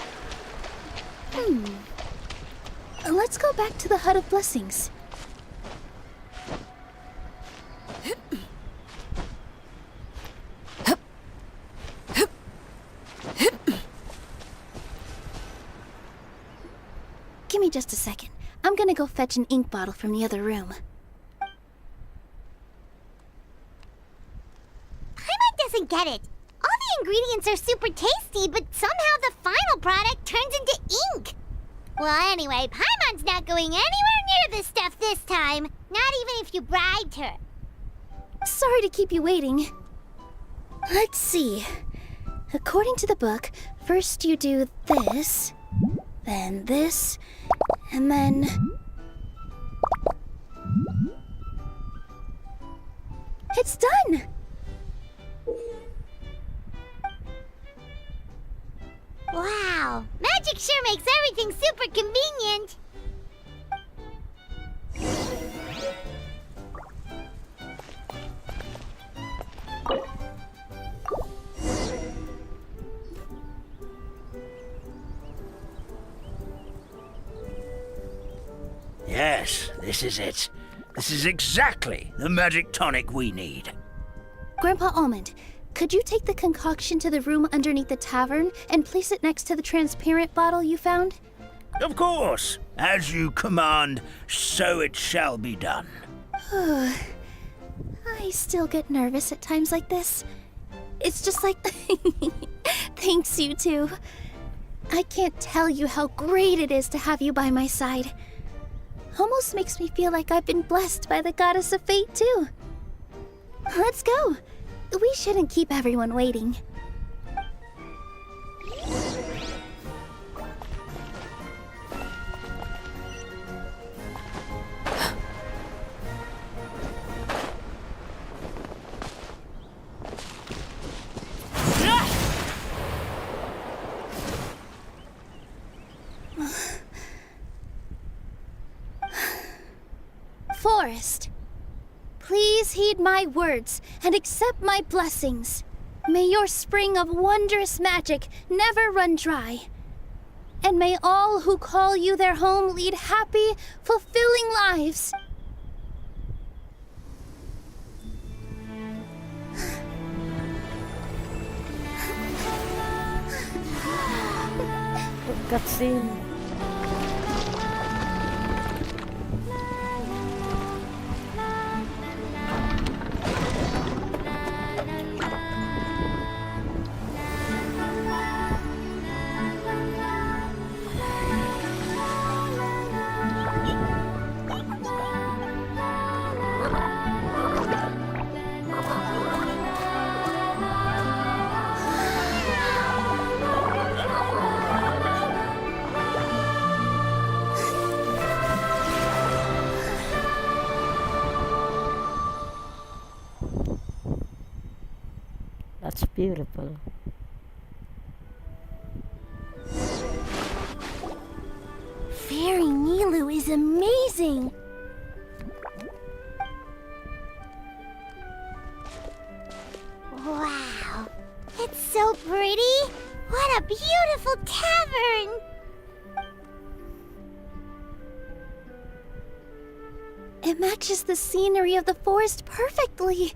Let's go back to the Hut of Blessings. Give me just a second. I'm gonna go fetch an ink bottle from the other room. Paimon doesn't get it. All the ingredients are super tasty, but somehow the final product turns into ink. Well, anyway, Paimon's not going anywhere near this stuff this time. Not even if you bribed her. Sorry to keep you waiting. Let's see. According to the book, first you do this, then this, and then... It's done! Wow, magic sure makes everything super convenient. Yes, this is it. This is exactly the magic tonic we need. Grandpa Almond, could you take the concoction to the room underneath the tavern and place it next to the transparent bottle you found? Of course. As you command, so it shall be done. I I still get nervous at times like this. It's just like... Thanks, you two. I can't tell you how great it is to have you by my side. Almost makes me feel like I've been blessed by the goddess of fate, too. Let's go. We shouldn't keep everyone waiting. Forest, please heed my words and accept my blessings. May your spring of wondrous magic never run dry. And may all who call you their home lead happy, fulfilling lives. Cutscene. That's beautiful. Fairy Nilu is amazing! Wow, it's so pretty! What a beautiful tavern! It matches the scenery of the forest perfectly.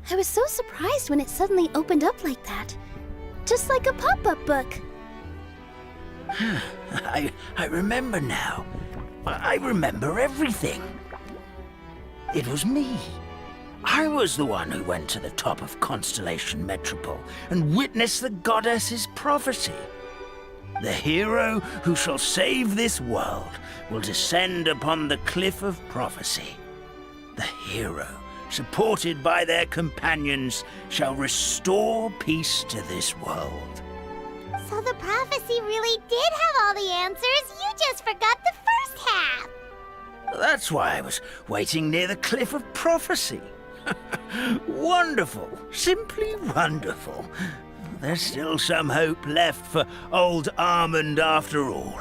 I was so surprised when it suddenly opened up like that. Just like a pop-up book. I remember now. I remember everything. It was me. I was the one who went to the top of Constellation Metropole and witnessed the goddess's prophecy. The hero who shall save this world will descend upon the cliff of prophecy. The hero, supported by their companions, shall restore peace to this world. So the prophecy really did have all the answers. You just forgot the first half. That's why I was waiting near the cliff of prophecy. Wonderful. Simply wonderful. There's still some hope left for old Armand after all.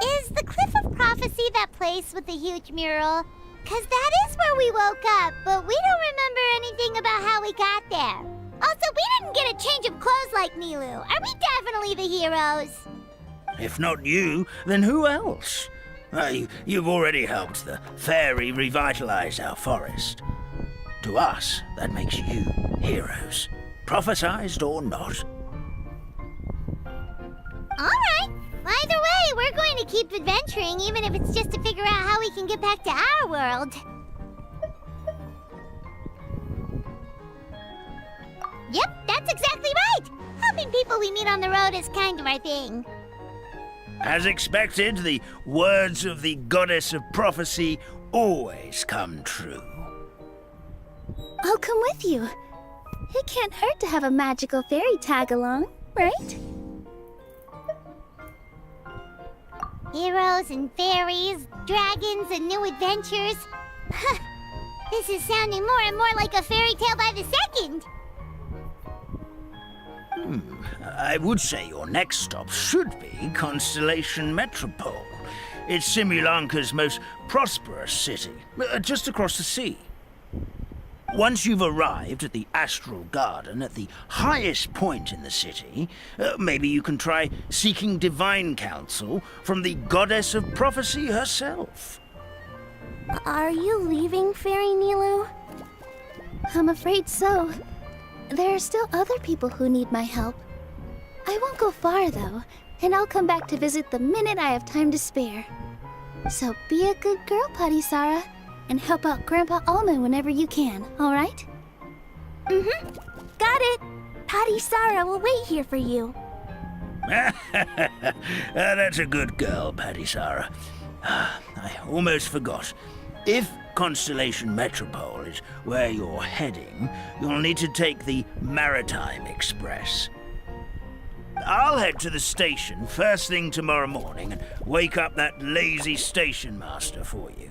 Is the Cliff of Prophecy that place with the huge mural? 'Cause that is where we woke up, but we don't remember anything about how we got there. Also, we didn't get a change of clothes like Nilu. Are we definitely the heroes? If not you, then who else? You've already helped the fairy revitalize our forest. To us, that makes you heroes, prophesized or not. All right. Either way, we're going to keep adventuring, even if it's just to figure out how we can get back to our world. Yep, that's exactly right. Helping people we meet on the road is kind of our thing. As expected, the words of the goddess of prophecy always come true. I'll come with you. It can't hurt to have a magical fairy tag along, right? Heroes and fairies, dragons and new adventures. This is sounding more and more like a fairy tale by the second. I would say your next stop should be Constellation Metropole. It's Simulanka's most prosperous city, just across the sea. Once you've arrived at the Astral Garden at the highest point in the city, maybe you can try seeking divine counsel from the goddess of prophecy herself. Are you leaving, Fairy Nilu? I'm afraid so. There are still other people who need my help. I won't go far, though, and I'll come back to visit the minute I have time to spare. So be a good girl, Putty Sara, and help out Grandpa Almond whenever you can, alright? Mm-hmm. Got it. Patty Sarah will wait here for you. That's a good girl, Patty Sarah. I almost forgot. If Constellation Metropole is where you're heading, you'll need to take the Maritime Express. I'll head to the station first thing tomorrow morning and wake up that lazy station master for you.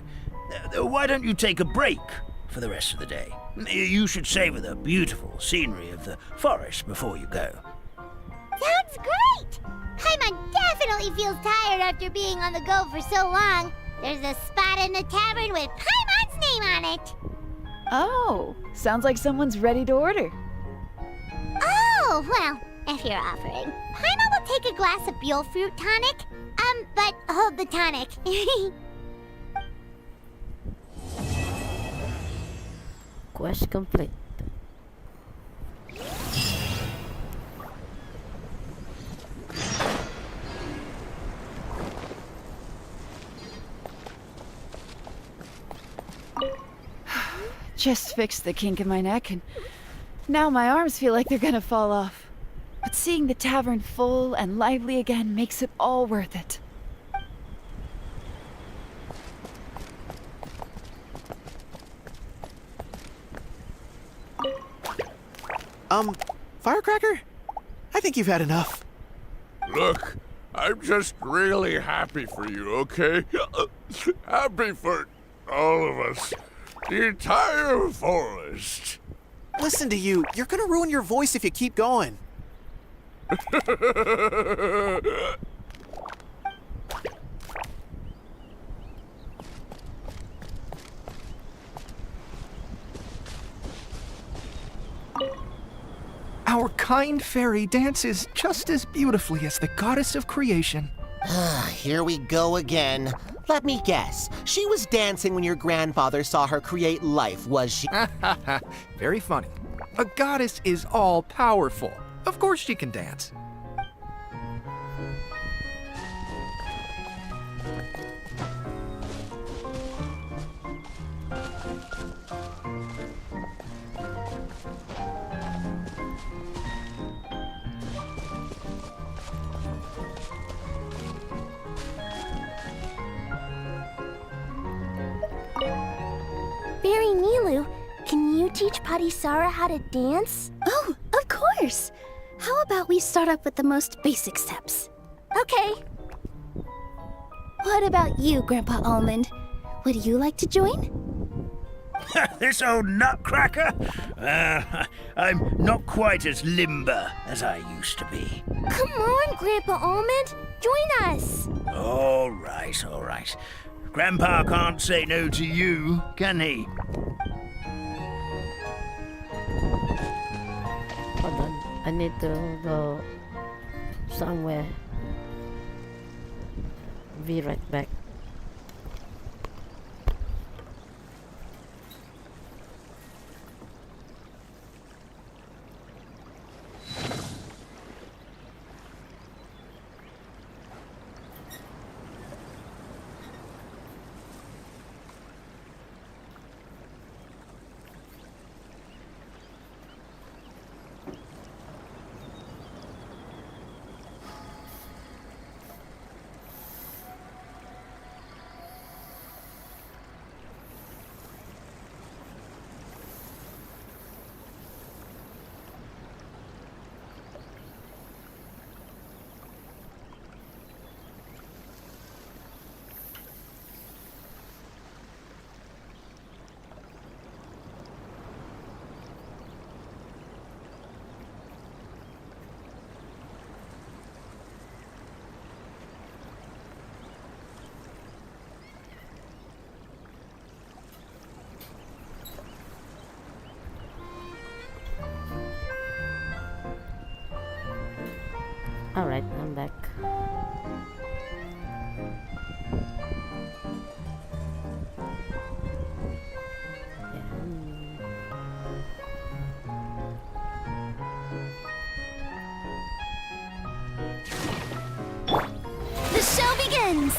Why don't you take a break for the rest of the day? You should savor the beautiful scenery of the forest before you go. Sounds great! Paimon definitely feels tired after being on the go for so long. There's a spot in the tavern with Paimon's name on it. Oh, sounds like someone's ready to order. Oh, well, if you're offering, Paimon will take a glass of Buell fruit tonic. But hold the tonic. Quest complete. Just fixed the kink in my neck, and now my arms feel like they're gonna fall off. But seeing the tavern full and lively again makes it all worth it. Firecracker? I think you've had enough. Look, I'm just really happy for you, okay? Happy for all of us. The entire forest. Listen to you. You're gonna ruin your voice if you keep going. Our kind fairy dances just as beautifully as the goddess of creation. Here we go again. Let me guess. She was dancing when your grandfather saw her create life, was she? Very funny. A goddess is all powerful. Of course she can dance. Fairy Nilu, can you teach Patty Sarah how to dance? Oh, of course! How about we start up with the most basic steps? Okay. What about you, Grandpa Almond? Would you like to join? This old nutcracker? I'm not quite as limber as I used to be. Come on, Grandpa Almond. Join us. All right, all right. Grandpa can't say no to you, can he? Hold on. I need to go somewhere. Be right back. Alright, I'm back. The show begins!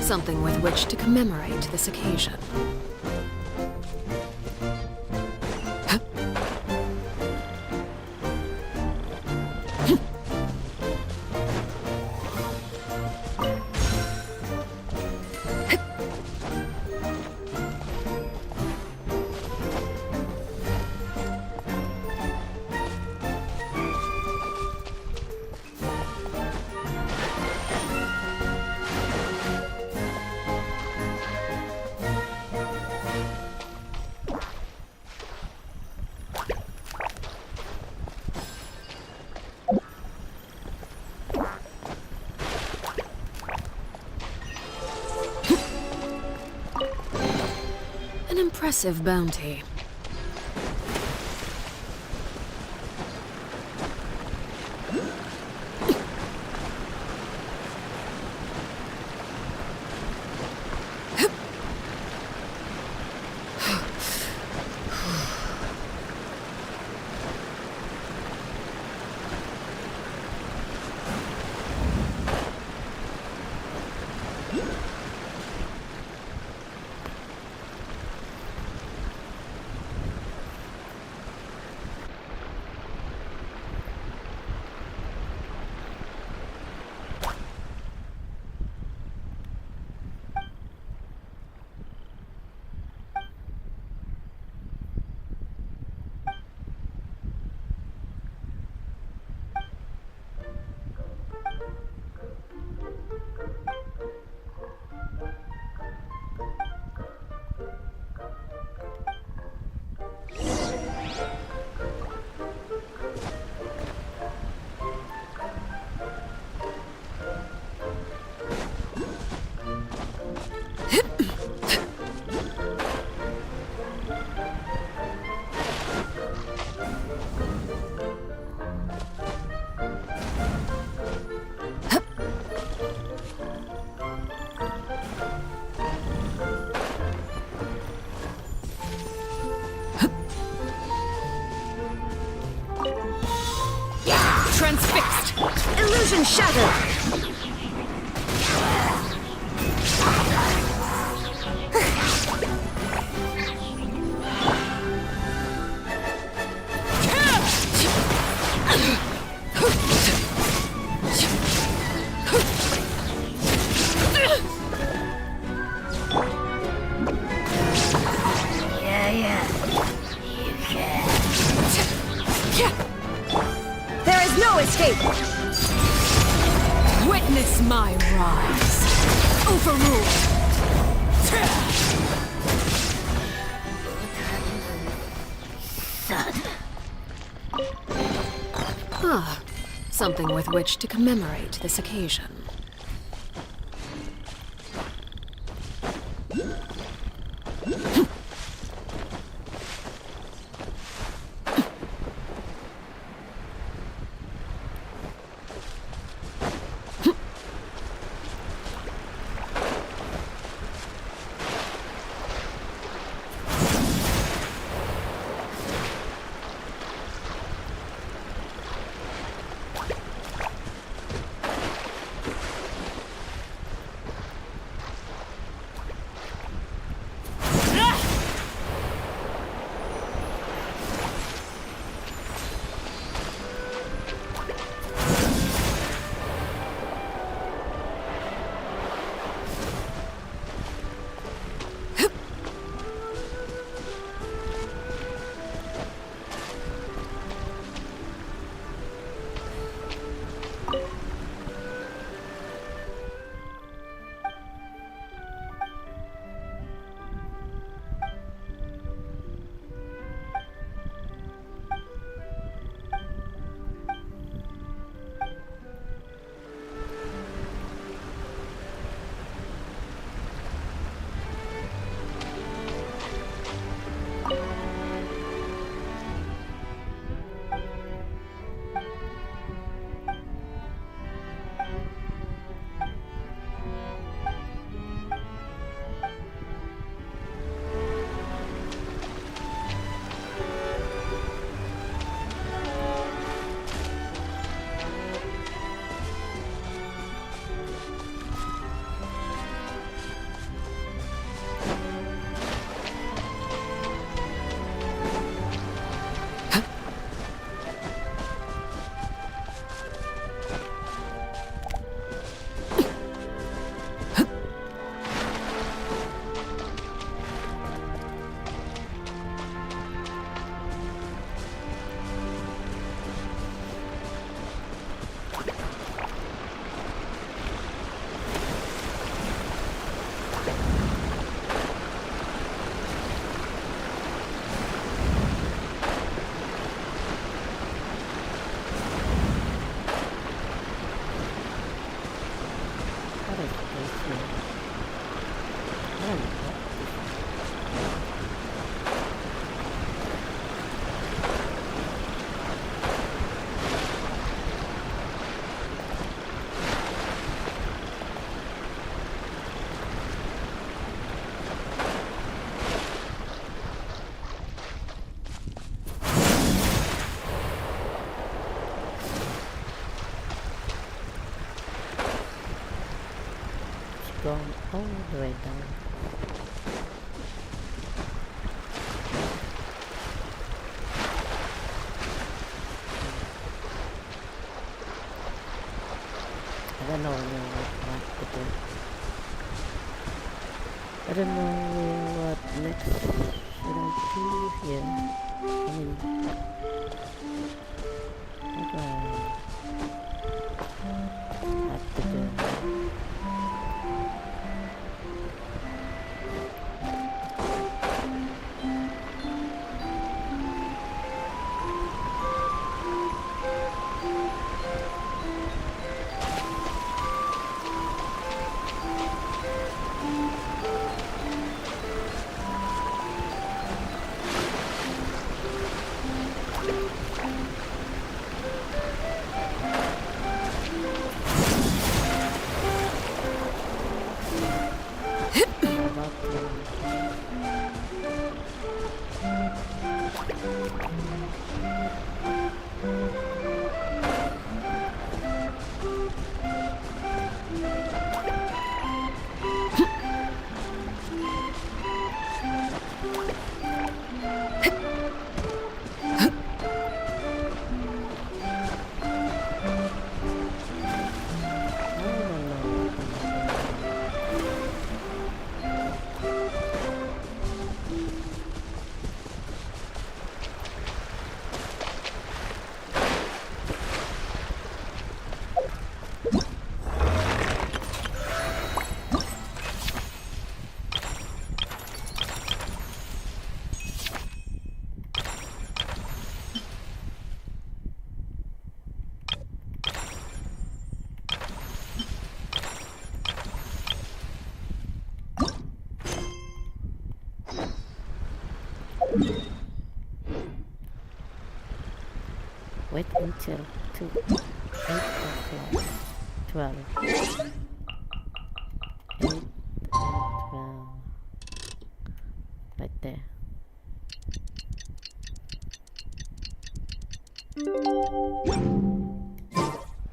Something with which to commemorate this occasion. An impressive bounty. Transfixed! Illusion shattered! Witness my rise. Overruled. Something with which to commemorate this occasion. Gone all the way down. I don't know what to do. I don't know what next should I do here. I mean, what do I have to do? Wait until 8 o'clock. 12. 8 and 12. Right there.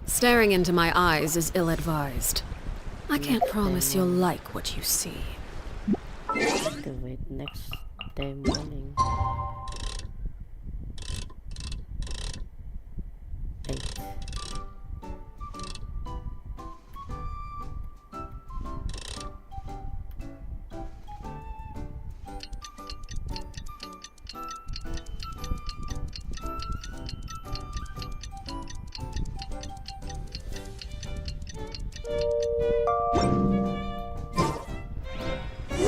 Staring into my eyes is ill-advised. I can't promise you'll like what you see. Have to wait next day morning. 8.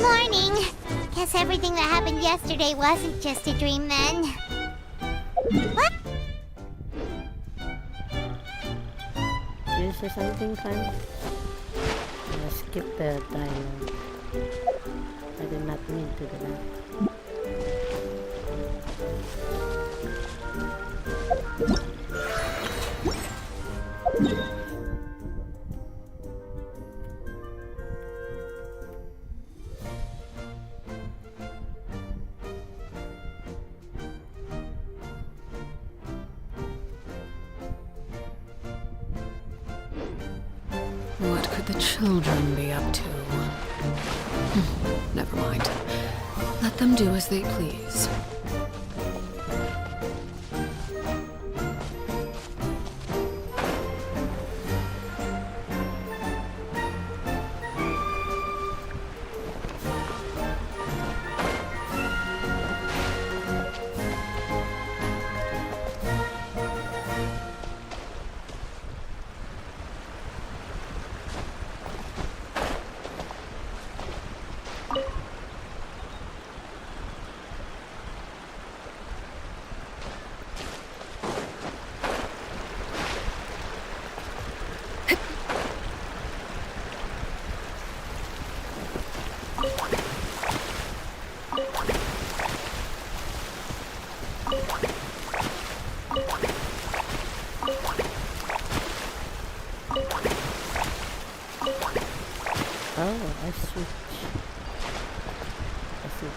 Morning! Guess everything that happened yesterday wasn't just a dream then. What? Did you say something, Clem? I skipped the dialogue. I did not mean to do that. What could the children be up to? Never mind. Let them do as they please. I switch. I see.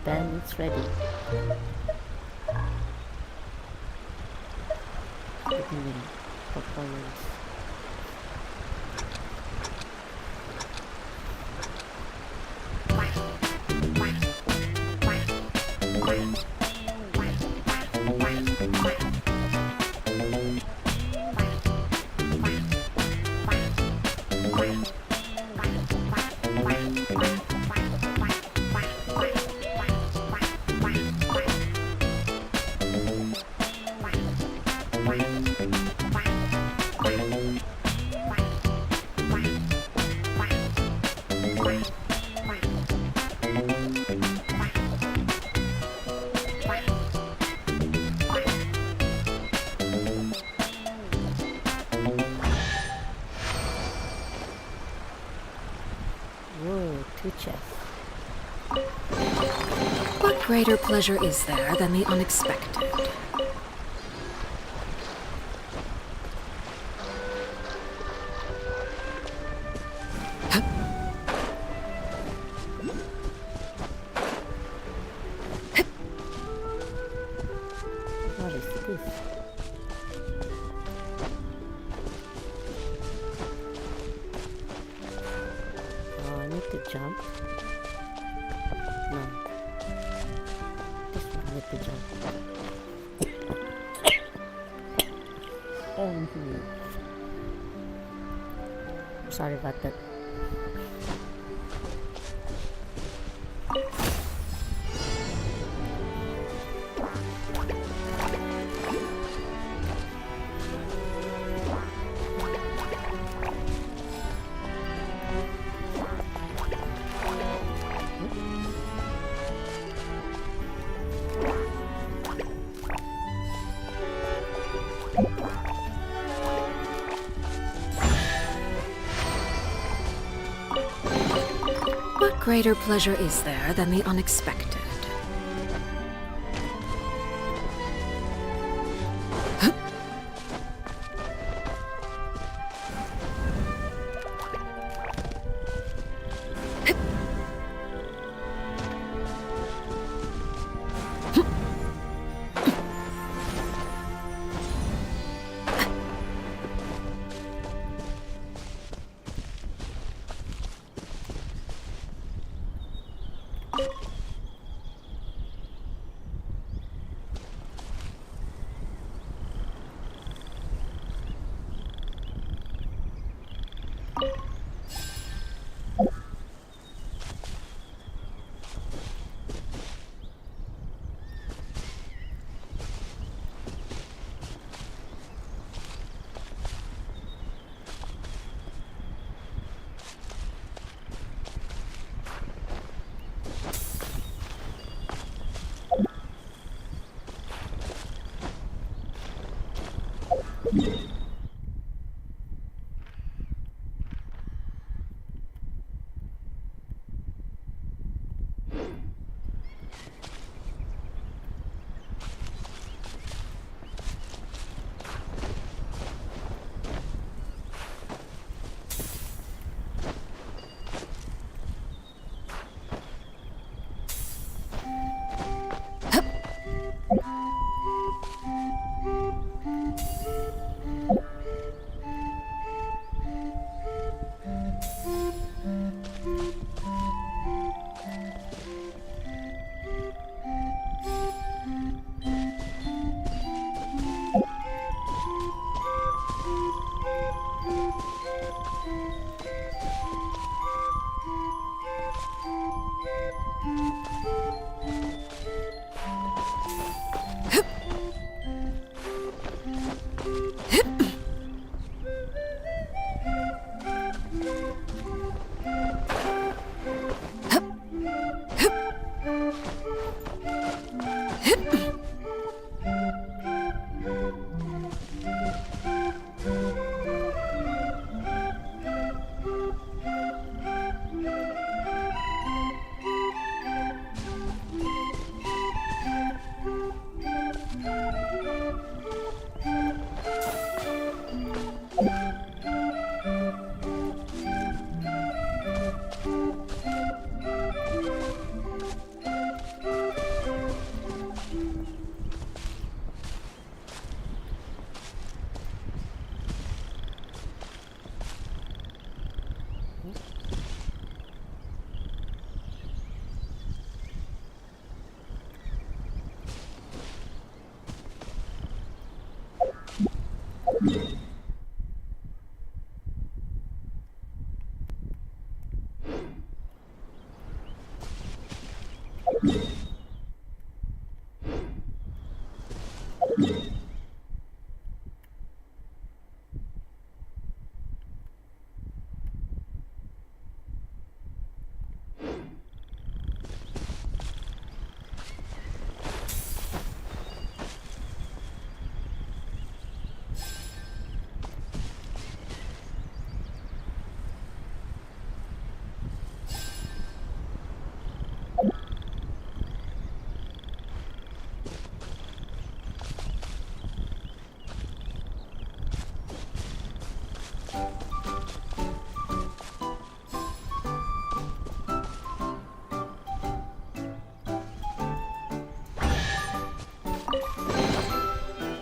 Then it's ready. Beginning performance. Whoa, 2 chests. What greater pleasure is there than the unexpected? What is this? Oh, I need to jump. No. This one I need to jump. Sorry about that. What greater pleasure is there than the unexpected?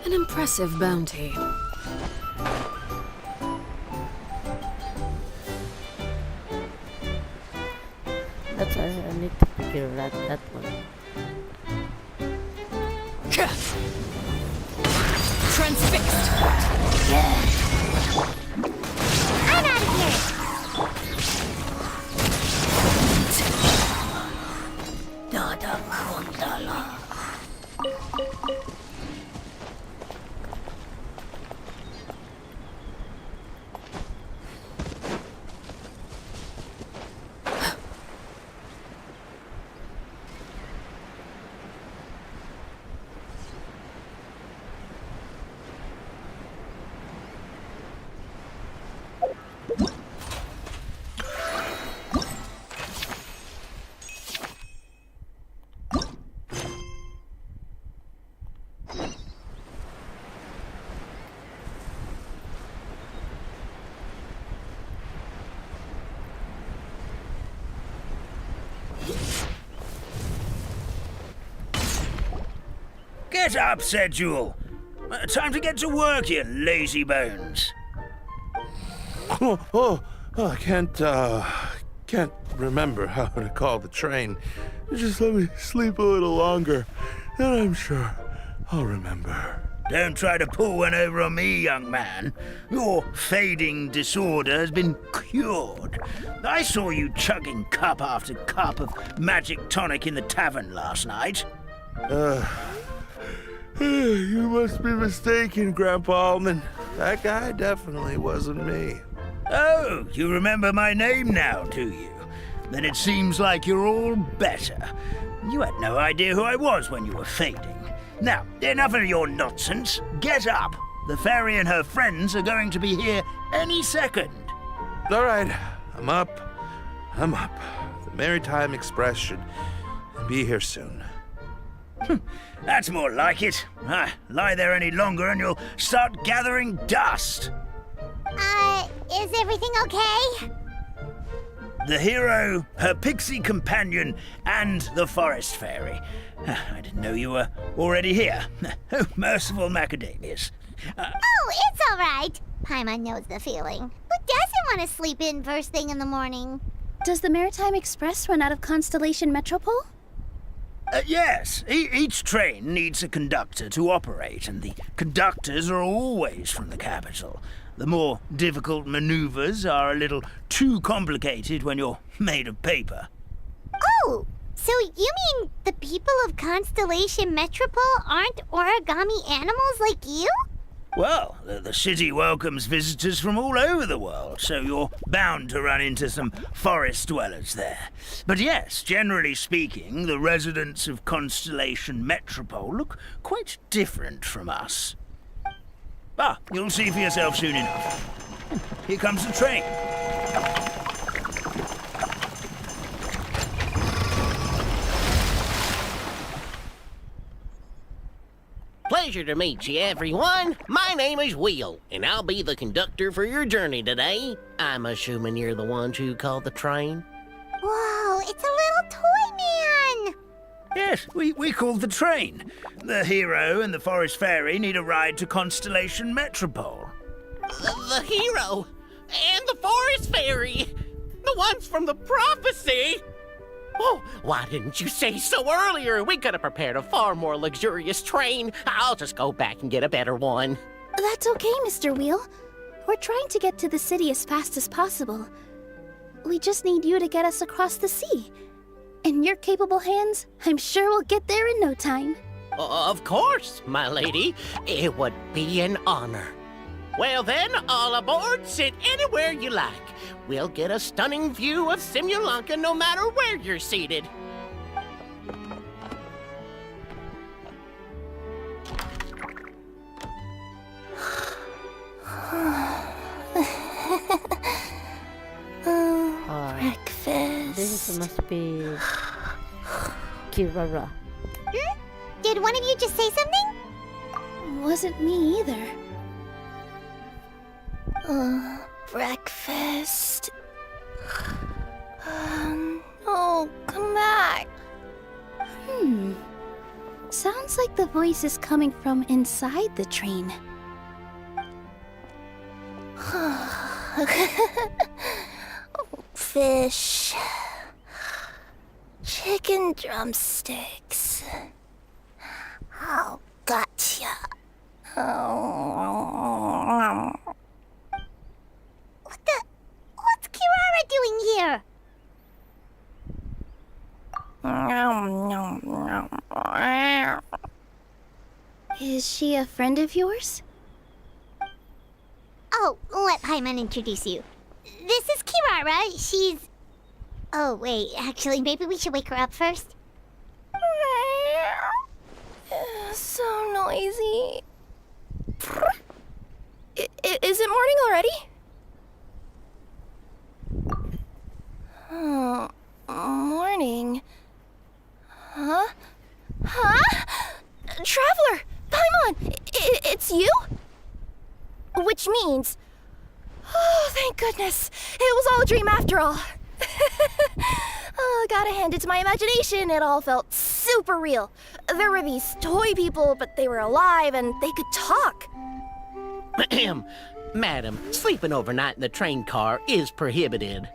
An impressive bounty. That's why I need to figure out that one. Transfixed! I'm out of here! Get up, said Jewel. Time to get to work, you lazy bones. I can't remember how to call the train. Just let me sleep a little longer, and I'm sure I'll remember. Don't try to pull one over on me, young man. Your fading disorder has been cured. I saw you chugging cup after cup of magic tonic in the tavern last night. You must be mistaken, Grandpa Almond. That guy definitely wasn't me. Oh, you remember my name now, do you? Then it seems like you're all better. You had no idea who I was when you were fading. Now, enough of your nonsense. Get up. The fairy and her friends are going to be here any second. All right, I'm up. The Maritime Express should be here soon. That's more like it. Lie there any longer and you'll start gathering dust. Is everything okay? The hero, her pixie companion, and the forest fairy. I didn't know you were already here. Oh, merciful macadamias. Oh, it's all right. Paimon knows the feeling. Who doesn't want to sleep in first thing in the morning? Does the Maritime Express run out of Constellation Metropole? Yes, each train needs a conductor to operate, and the conductors are always from the capital. The more difficult maneuvers are a little too complicated when you're made of paper. Oh, so you mean the people of Constellation Metropole aren't origami animals like you? Well, the city welcomes visitors from all over the world, so you're bound to run into some forest dwellers there. But yes, generally speaking, the residents of Constellation Metropole look quite different from us. You'll see for yourself soon enough. Here comes the train. Pleasure to meet you, everyone. My name is Will, and I'll be the conductor for your journey today. I'm assuming you're the ones who called the train. Whoa, it's a little toy man! Yes, we called the train. The hero and the forest fairy need a ride to Constellation Metropole. The hero and the forest fairy, the ones from the prophecy. Oh, why didn't you say so earlier? We could have prepared a far more luxurious train. I'll just go back and get a better one. That's okay, Mr. Wheel. We're trying to get to the city as fast as possible. We just need you to get us across the sea. In your capable hands, I'm sure we'll get there in no time. Of course, my lady. It would be an honor. Well then, all aboard, sit anywhere you like. We'll get a stunning view of Simulanka no matter where you're seated. Breakfast. This must be Kirara. Did one of you just say something? Wasn't me either. Breakfast. Oh, come back. Sounds like the voice is coming from inside the train. Fish. Chicken drumsticks. Oh, gotcha. What's Kirara doing here? Is she a friend of yours? Oh, let Paimon introduce you. This is Kirara. She's... Oh, wait. Actually, maybe we should wake her up first. So noisy. Is it morning already? Oh, morning. Huh? Traveler! Paimon! It's you? Which means... Oh, thank goodness. It was all a dream after all. Oh, gotta hand it to my imagination. It all felt super real. There were these toy people, but they were alive and they could talk. Madam, sleeping overnight in the train car is prohibited.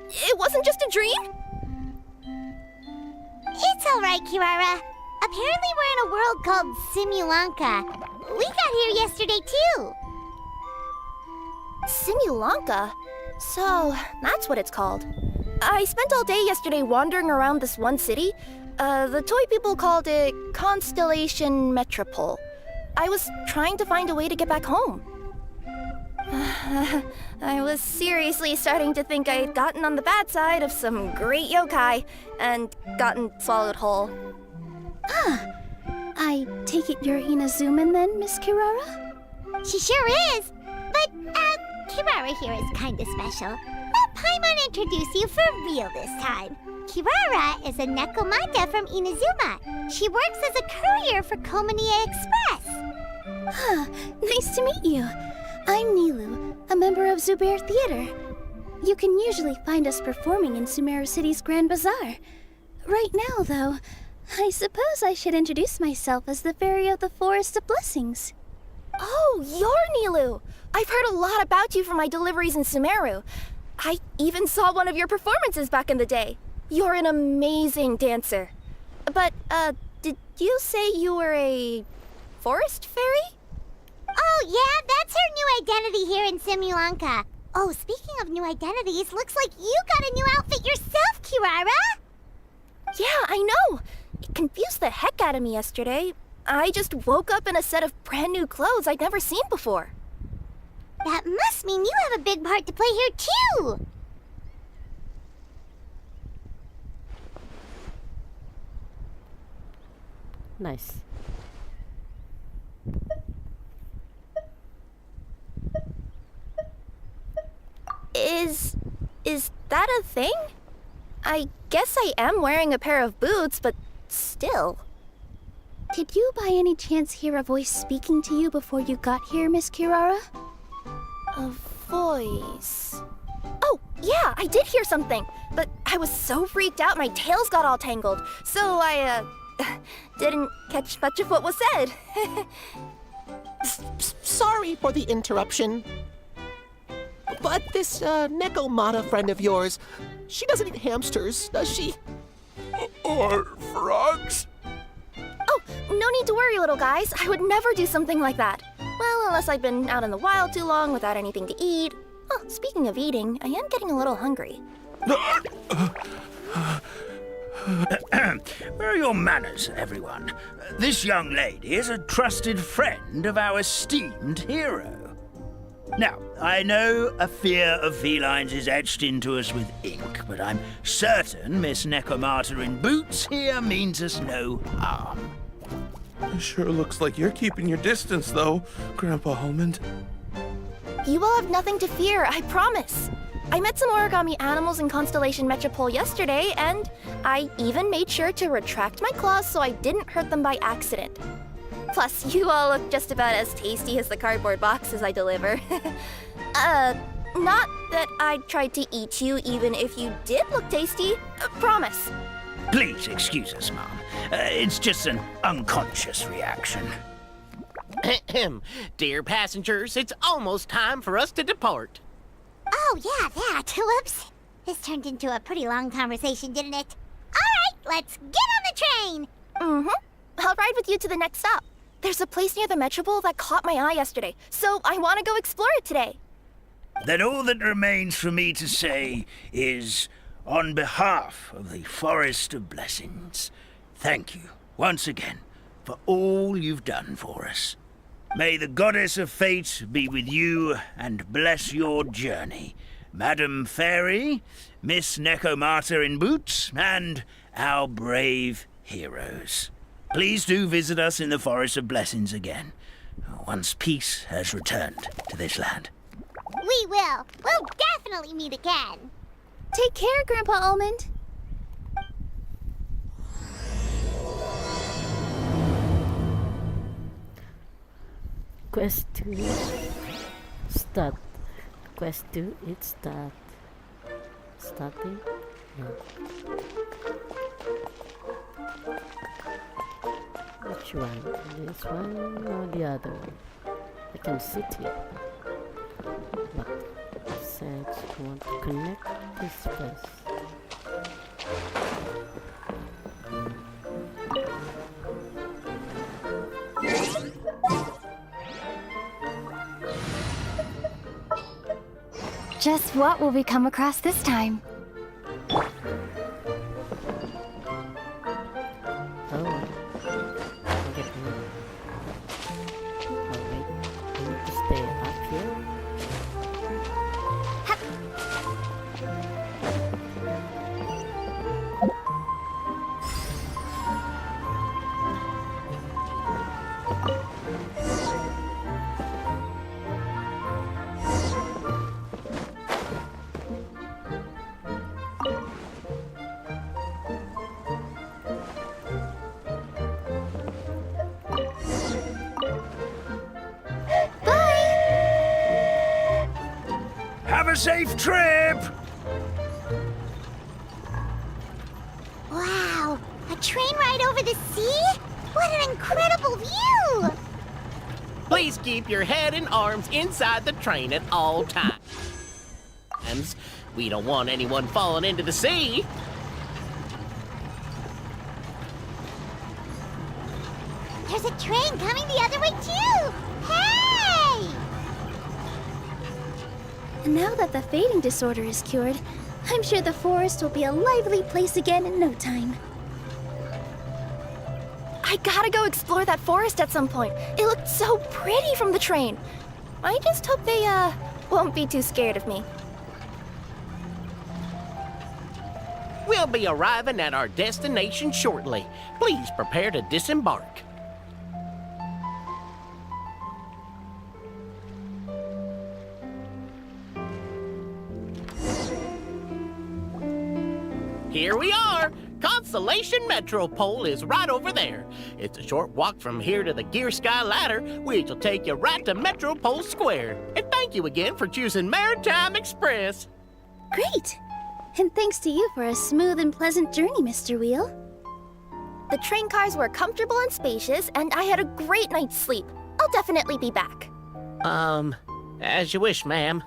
It wasn't just a dream? It's all right, Kirara. Apparently we're in a world called Simulanka. We got here yesterday, too. Simulanka? So, that's what it's called. I spent all day yesterday wandering around this one city. The toy people called it Constellation Metropole. I was trying to find a way to get back home. I was seriously starting to think I'd gotten on the bad side of some great yokai and gotten swallowed whole. I take it you're Inazuman then, Miss Kirara? She sure is. But, Kirara here is kind of special. Let Paimon introduce you for real this time. Kirara is a Nekomata from Inazuma. She works as a courier for Komanie Express. Nice to meet you. I'm Nilu, a member of Zubair Theater. You can usually find us performing in Sumeru City's Grand Bazaar. Right now, though, I suppose I should introduce myself as the Fairy of the Forest of Blessings. Oh, you're Nilu! I've heard a lot about you from my deliveries in Sumeru. I even saw one of your performances back in the day. You're an amazing dancer. But, did you say you were a forest fairy? Oh, yeah, that's her new identity here in Simulanka. Oh, speaking of new identities, looks like you got a new outfit yourself, Kirara! Yeah, I know. It confused the heck out of me yesterday. I just woke up in a set of brand new clothes I'd never seen before. That must mean you have a big part to play here, too! Nice. Is that a thing? I guess I am wearing a pair of boots, but still. Did you by any chance hear a voice speaking to you before you got here, Miss Kirara? A voice... Oh, yeah, I did hear something, but I was so freaked out my tails got all tangled, so I, didn't catch much of what was said. Sorry for the interruption. But this, Nekomata friend of yours, she doesn't eat hamsters, does she? Or frogs? Oh, no need to worry, little guys. I would never do something like that. Well, unless I've been out in the wild too long without anything to eat. Oh, speaking of eating, I am getting a little hungry. Where are your manners, everyone? This young lady is a trusted friend of our esteemed hero. Now, I know a fear of felines is etched into us with ink, but I'm certain Miss Necomata in boots here means us no harm. It sure looks like you're keeping your distance, though, Grandpa Almond. You will have nothing to fear, I promise. I met some origami animals in Constellation Metropole yesterday, and I even made sure to retract my claws so I didn't hurt them by accident. Plus, you all look just about as tasty as the cardboard boxes I deliver. Not that I tried to eat you even if you did look tasty. Promise. Please excuse us, Mom. It's just an unconscious reaction. Dear passengers, it's almost time for us to depart. Oh, yeah, that. Whoops. This turned into a pretty long conversation, didn't it? All right, let's get on the train. Mm-hmm. I'll ride with you to the next stop. There's a place near the Metropole that caught my eye yesterday, so I want to go explore it today. Then all that remains for me to say is, on behalf of the Forest of Blessings, thank you once again for all you've done for us. May the Goddess of Fate be with you and bless your journey, Madam Fairy, Miss Necomata in boots, and our brave heroes. Please do visit us in the Forest of Blessings again, once peace has returned to this land. We will. We'll definitely meet again. Take care, Grandpa Almond. Quest 2 start. Quest 2 it's start. Starting? No. Which one? This one or the other one? I can sit here. But it says I want to connect this first. Just what will we come across this time? Oh. Forget me. Oh wait, I need to stay up here. Have a safe trip! Wow, a train ride over the sea? What an incredible view! Please keep your head and arms inside the train at all times. We don't want anyone falling into the sea. There's a train coming the other way too! Hey! And now that the fading disorder is cured, I'm sure the forest will be a lively place again in no time. I gotta go explore that forest at some point. It looked so pretty from the train. I just hope they, won't be too scared of me. We'll be arriving at our destination shortly. Please prepare to disembark. Here we are! Constellation Metropole is right over there. It's a short walk from here to the Gear Sky Ladder, which will take you right to Metropole Square. And thank you again for choosing Maritime Express. Great! And thanks to you for a smooth and pleasant journey, Mr. Wheel. The train cars were comfortable and spacious, and I had a great night's sleep. I'll definitely be back. As you wish, ma'am.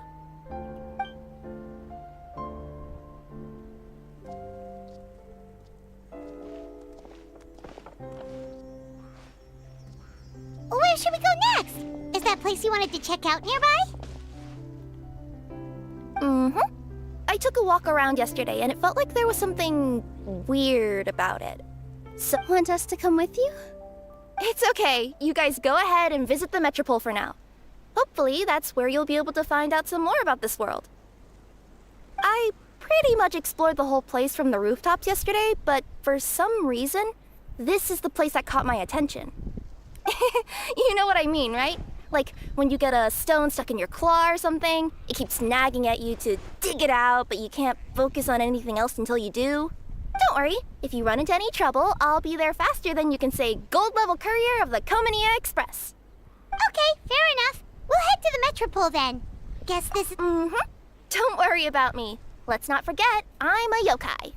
Where should we go next? Is that place you wanted to check out nearby? took a walk around yesterday and it felt like there was something weird about it. So, want us to come with you? It's okay. You guys go ahead and visit the Metropole for now. Hopefully, that's where you'll be able to find out some more about this world. I pretty much explored the whole place from the rooftops yesterday, but for some reason, this is the place that caught my attention. You know what I mean, right? Like, when you get a stone stuck in your claw or something, it keeps nagging at you to dig it out, but you can't focus on anything else until you do. Don't worry, if you run into any trouble, I'll be there faster than you can say gold level courier of the Komania Express. Okay, fair enough. We'll head to the Metropole then. Guess this is... Mm-hmm. Don't worry about me. Let's not forget, I'm a yokai.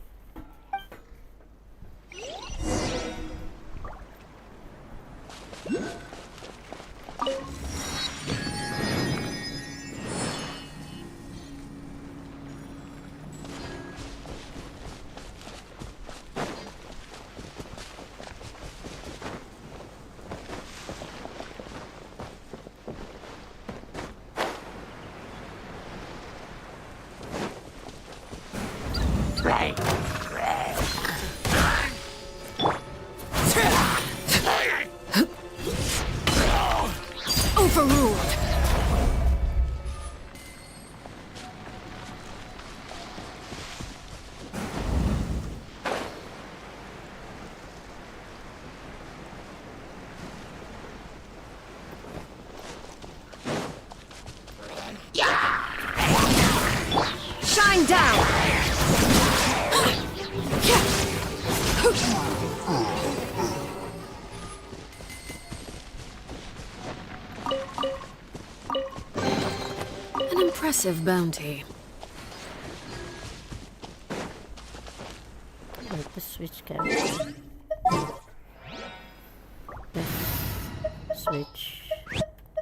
Overruled. Shine down. An impressive bounty. Like the switch character. Let's switch.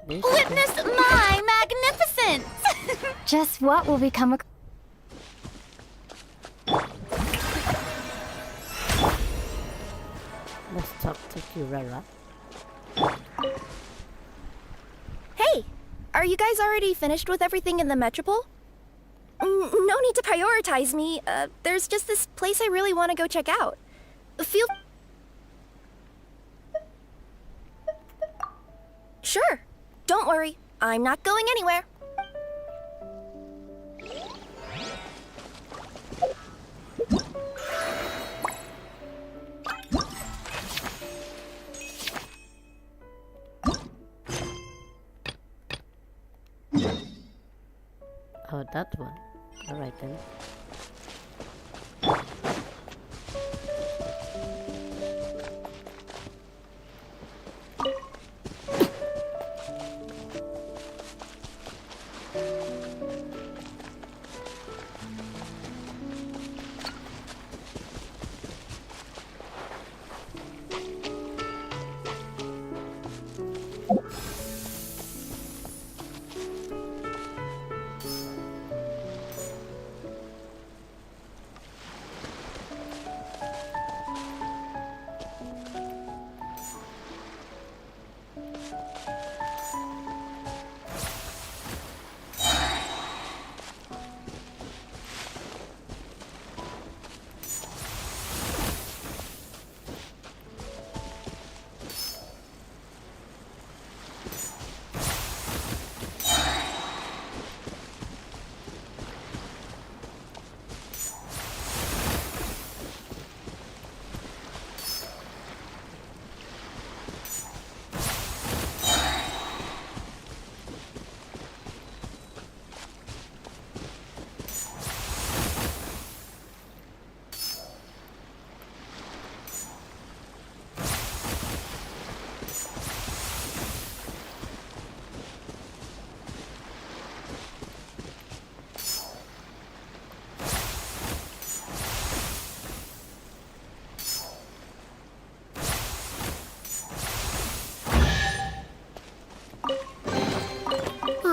This Witness my magnificence! Just what will become Let's talk to Kirara. Hey, are you guys already finished with everything in the Metropole? No need to prioritize me. There's just this place I really want to go check out. Feel... Sure. Don't worry. I'm not going anywhere. Oh, that one. Alright then.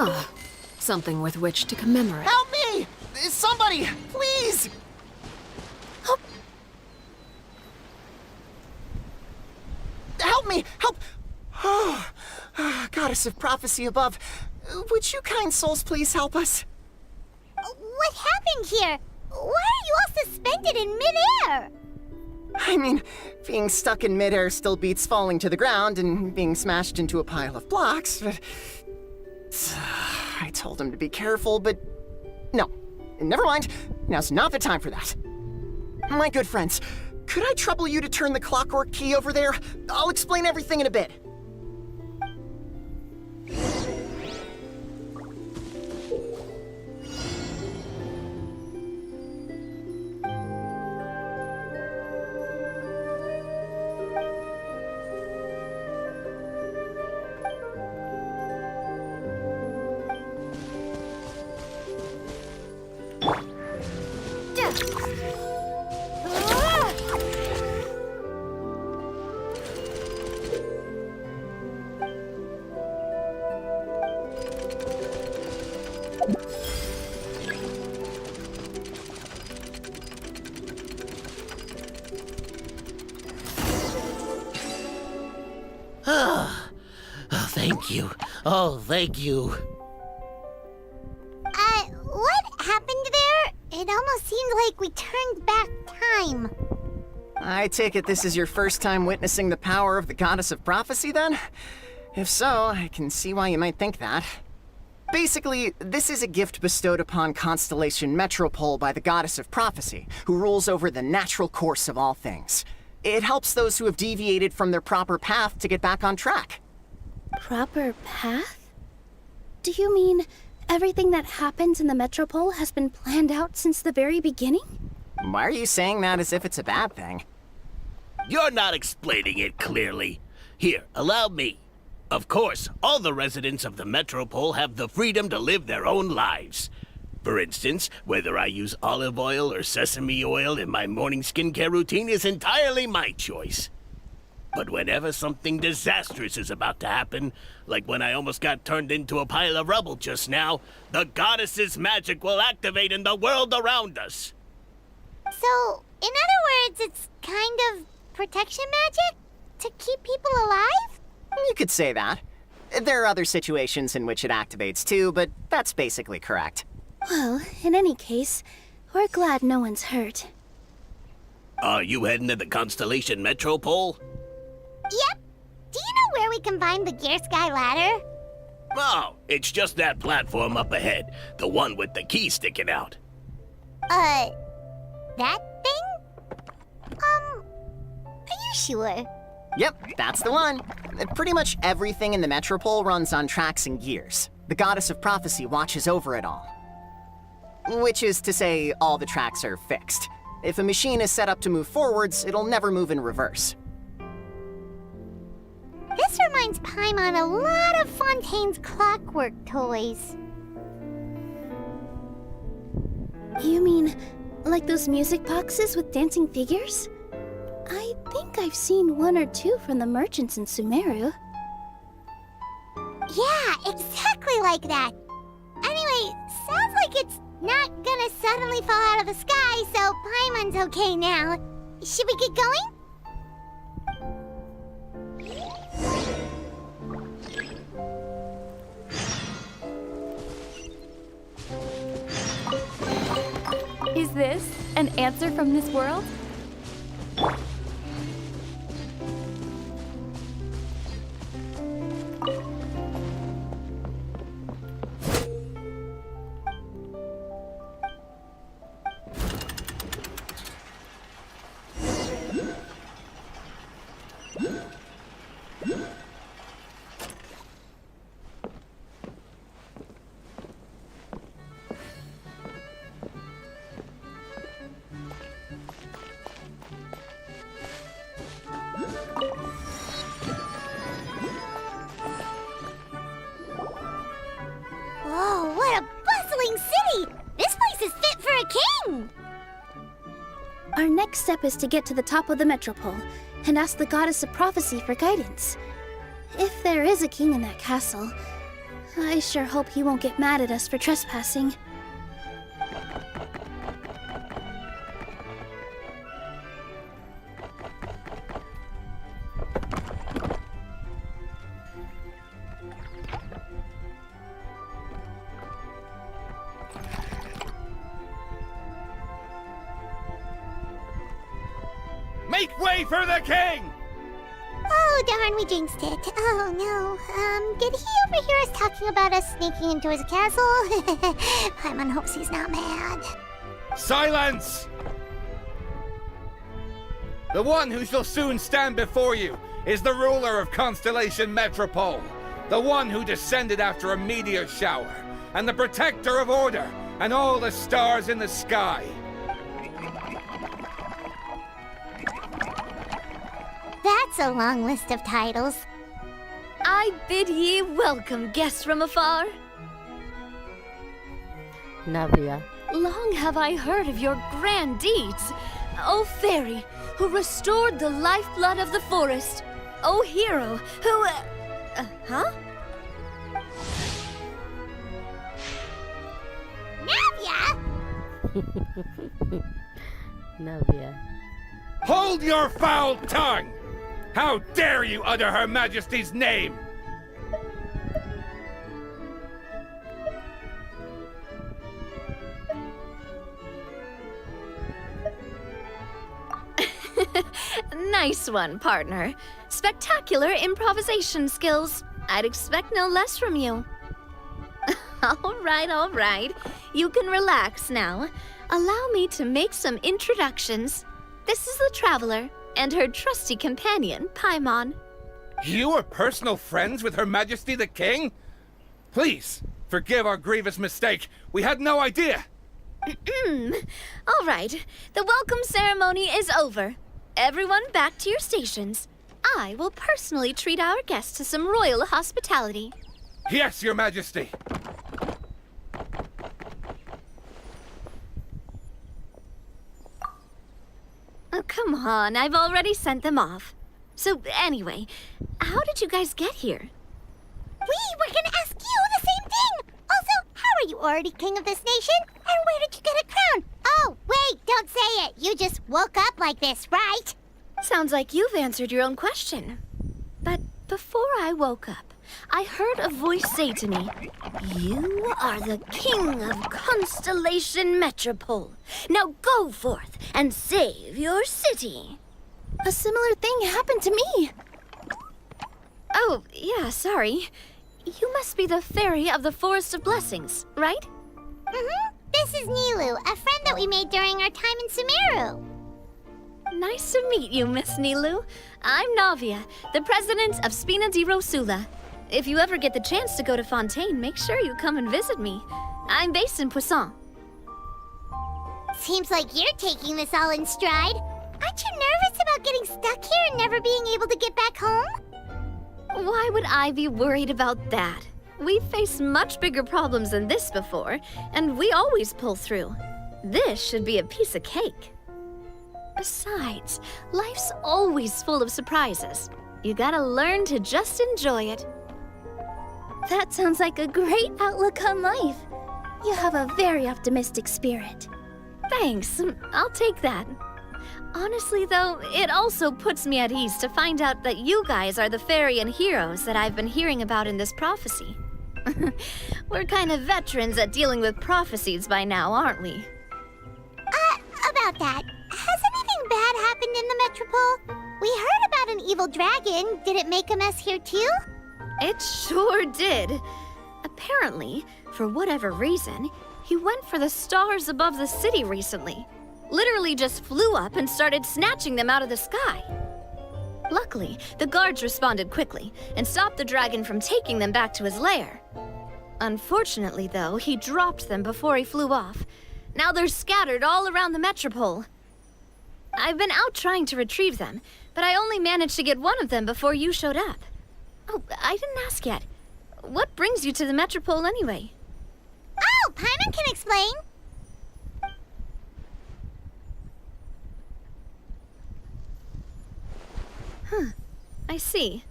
Ah, something with which to commemorate. Help me! Somebody, please! Help me! Help! Oh, goddess of prophecy above, would you kind souls please help us? What happened, here? Why are you all suspended in midair? I mean, being stuck in midair still beats falling to the ground and being smashed into a pile of blocks, but... I told him to be careful, but... No. Never mind. Now's not the time for that. My good friends, could I trouble you to turn the clockwork key over there? I'll explain everything in a bit. Thank you. Oh, thank you. What happened there? It almost seemed like we turned back time. I take it this is your first time witnessing the power of the Goddess of Prophecy, then? If so, I can see why you might think that. Basically, this is a gift bestowed upon Constellation Metropole by the Goddess of Prophecy, who rules over the natural course of all things. It helps those who have deviated from their proper path to get back on track. Proper path? Do you mean everything that happens in the Metropole has been planned out since the very beginning? Why are you saying that as if it's a bad thing? You're not explaining it clearly. Here, allow me. Of course, all the residents of the Metropole have the freedom to live their own lives. For instance, whether I use olive oil or sesame oil in my morning skincare routine is entirely my choice. But whenever something disastrous is about to happen, like when I almost got turned into a pile of rubble just now, the goddess's magic will activate in the world around us. So, in other words, it's kind of protection magic? To keep people alive? You could say that. There are other situations in which it activates too, but that's basically correct. Well, in any case, we're glad no one's hurt. Are you heading to the Constellation Metropole? Yep. Do you know where we can find the Gear Sky ladder? Oh, it's just that platform up ahead. The one with the key sticking out. That thing? Are you sure? Yep, that's the one. Pretty much everything in the Metropole runs on tracks and gears. The Goddess of Prophecy watches over it all. Which is to say, all the tracks are fixed. If a machine is set up to move forwards, it'll never move in reverse. This reminds Paimon a lot of Fontaine's clockwork toys. You mean, like those music boxes with dancing figures? I think I've seen one or two from the merchants in Sumeru. Yeah, exactly like that. Anyway, sounds like it's not gonna suddenly fall out of the sky, so Paimon's okay now. Should we get going? Is this an answer from this world? Whoa, what a bustling city! This place is fit for a king! Our next step is to get to the top of the Metropole and ask the Goddess of Prophecy for guidance. If there is a king in that castle, I sure hope he won't get mad at us for trespassing. Make way for the king! Oh, darn, we jinxed it. Oh, no. Did he overhear us talking about us sneaking into his castle? Paimon hopes he's not mad. Silence! The one who shall soon stand before you is the ruler of Constellation Metropole, the one who descended after a meteor shower, and the protector of order and all the stars in the sky. That's a long list of titles. I bid ye welcome, guests from afar. Navia. Long have I heard of your grand deeds, O fairy, who restored the lifeblood of the forest. O hero, who... huh? Navia! Navia. Hold your foul tongue! How dare you utter Her Majesty's name? Nice one, partner. Spectacular improvisation skills. I'd expect no less from you. All right. You can relax now. Allow me to make some introductions. This is the Traveler, and her trusty companion, Paimon. You are personal friends with Her Majesty the King? Please, forgive our grievous mistake. We had no idea. All right, the welcome ceremony is over. Everyone back to your stations. I will personally treat our guests to some royal hospitality. Yes, Your Majesty. Oh, come on, I've already sent them off. So anyway, how did you guys get here? We were gonna ask you the same thing! Also, how are you already king of this nation? And where did you get a crown? Oh, wait, don't say it. You just woke up like this, right? Sounds like you've answered your own question. But before I woke up, I heard a voice say to me, "You are the king of Constellation Metropole. Now go forth and save your city." A similar thing happened to me. Oh, yeah, sorry. You must be the fairy of the Forest of Blessings, right? Mm-hmm. This is Nilu, a friend that we made during our time in Sumeru. Nice to meet you, Miss Nilu. I'm Navia, the president of Spina di Rosula. If you ever get the chance to go to Fontaine, make sure you come and visit me. I'm based in Poisson. Seems like you're taking this all in stride. Aren't you nervous about getting stuck here and never being able to get back home? Why would I be worried about that? We've faced much bigger problems than this before, and we always pull through. This should be a piece of cake. Besides, life's always full of surprises. You gotta learn to just enjoy it. That sounds like a great outlook on life. You have a very optimistic spirit. Thanks, I'll take that. Honestly, though, it also puts me at ease to find out that you guys are the fairy and heroes that I've been hearing about in this prophecy. We're kind of veterans at dealing with prophecies by now, aren't we? About that, has anything bad happened in the Metropole? We heard about an evil dragon. Did it make a mess here too? It sure did. Apparently, for whatever reason, he went for the stars above the city recently. Literally just flew up and started snatching them out of the sky. Luckily, the guards responded quickly and stopped the dragon from taking them back to his lair. Unfortunately, though, he dropped them before he flew off. Now they're scattered all around the Metropole. I've been out trying to retrieve them, but I only managed to get one of them before you showed up. Oh, I didn't ask yet. What brings you to the Metropole anyway? Oh, Paimon can explain. Huh, I see.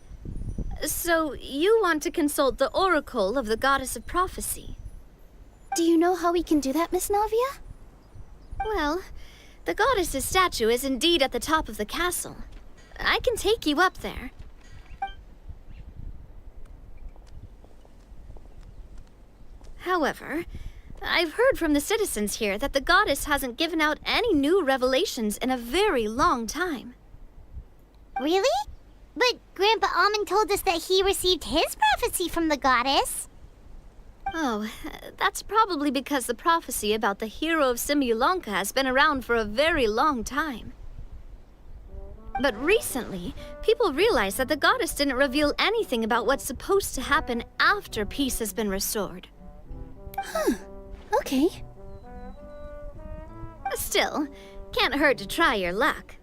So you want to consult the oracle of the Goddess of Prophecy? Do you know how we can do that, Miss Navia? Well, the goddess's statue is indeed at the top of the castle. I can take you up there. However, I've heard from the citizens here that the goddess hasn't given out any new revelations in a very long time. Really? But Grandpa Almond told us that he received his prophecy from the goddess. Oh, that's probably because the prophecy about the hero of Simulanka has been around for a very long time. But recently, people realized that the goddess didn't reveal anything about what's supposed to happen after peace has been restored. Huh. Okay. Still, can't hurt to try your luck.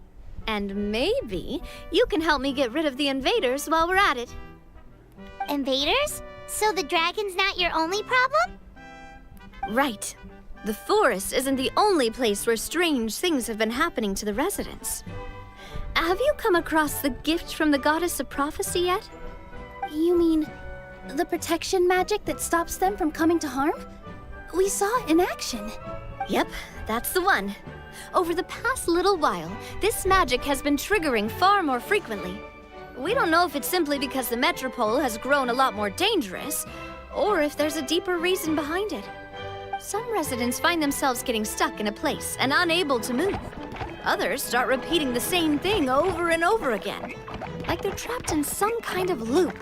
And maybe you can help me get rid of the invaders while we're at it. Invaders? So the dragon's not your only problem? Right. The forest isn't the only place where strange things have been happening to the residents. Have you come across the gift from the goddess of prophecy yet? You mean the protection magic that stops them from coming to harm? We saw it in action. Yep, that's the one. Over the past little while, this magic has been triggering far more frequently. We don't know if it's simply because the Metropole has grown a lot more dangerous, or if there's a deeper reason behind it. Some residents find themselves getting stuck in a place and unable to move. Others start repeating the same thing over and over again, like they're trapped in some kind of loop.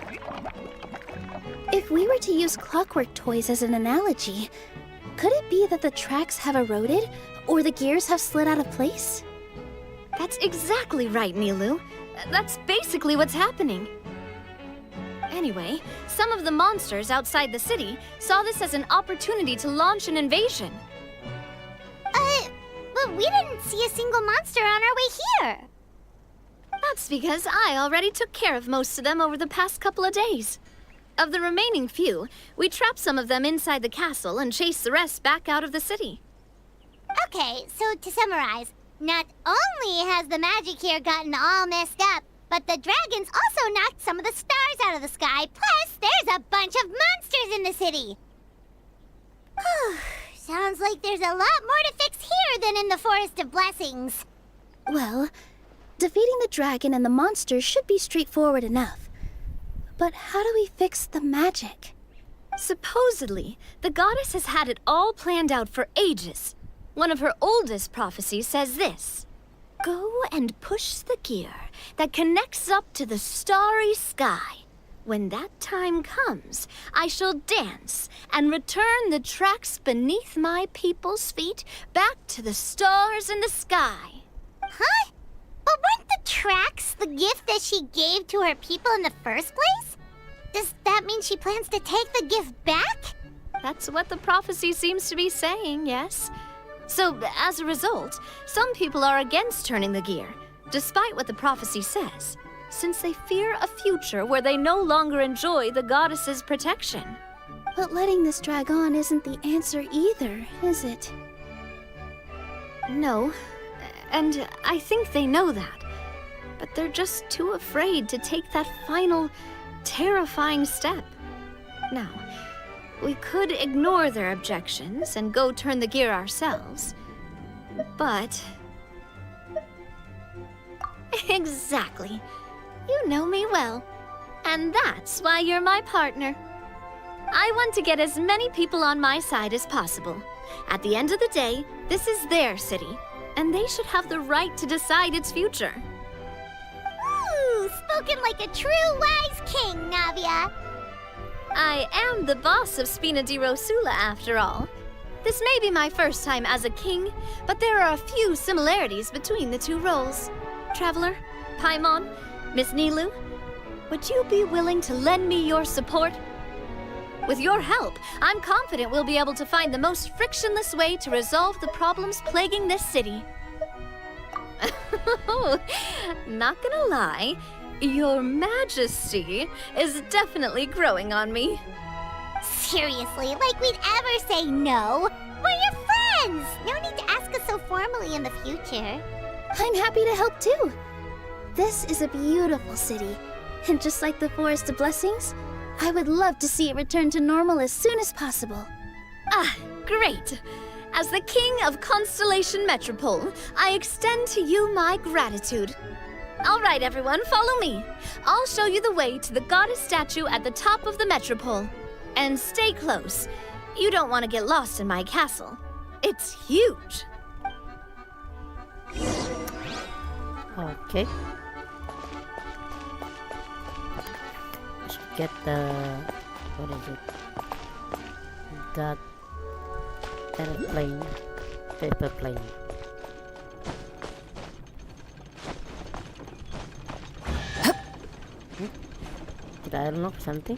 If we were to use clockwork toys as an analogy, could it be that the tracks have eroded, or the gears have slid out of place? That's exactly right, Nilu. That's basically what's happening. Anyway, some of the monsters outside the city saw this as an opportunity to launch an invasion. But we didn't see a single monster on our way here. That's because I already took care of most of them over the past couple of days. Of the remaining few, we trapped some of them inside the castle and chased the rest back out of the city. Okay, so to summarize, not only has the magic here gotten all messed up, but the dragons also knocked some of the stars out of the sky, plus there's a bunch of monsters in the city. Sounds like there's a lot more to fix here than in the Forest of Blessings. Well, defeating the dragon and the monsters should be straightforward enough. But how do we fix the magic? Supposedly, the goddess has had it all planned out for ages. One of her oldest prophecies says this: "Go and push the gear that connects up to the starry sky. When that time comes, I shall dance and return the tracks beneath my people's feet back to the stars in the sky." Huh? But weren't the tracks the gift that she gave to her people in the first place? Does that mean she plans to take the gift back? That's what the prophecy seems to be saying, yes. So, as a result, some people are against turning the gear, despite what the prophecy says, since they fear a future where they no longer enjoy the goddess's protection. But letting this drag on isn't the answer either, is it? No, and I think they know that. But they're just too afraid to take that final, terrifying step. Now, we could ignore their objections and go turn the gear ourselves, but... Exactly. You know me well. And that's why you're my partner. I want to get as many people on my side as possible. At the end of the day, this is their city, and they should have the right to decide its future. Ooh, spoken like a true wise king, Navia. I am the boss of Spina di Rosula, after all. This may be my first time as a king, but there are a few similarities between the two roles. Traveler, Paimon, Miss Nilu, would you be willing to lend me your support? With your help, I'm confident we'll be able to find the most frictionless way to resolve the problems plaguing this city. Not gonna lie, Your Majesty is definitely growing on me. Seriously, like we'd ever say no. We're your friends! No need to ask us so formally in the future. I'm happy to help too. This is a beautiful city, and just like the Forest of Blessings, I would love to see it return to normal as soon as possible. Ah, great! As the King of Constellation Metropole, I extend to you my gratitude. All right, everyone, follow me. I'll show you the way to the goddess statue at the top of the Metropole. And stay close. You don't want to get lost in my castle. It's huge. Okay. get the what is it? That airplane, paper plane. Did I unlock something?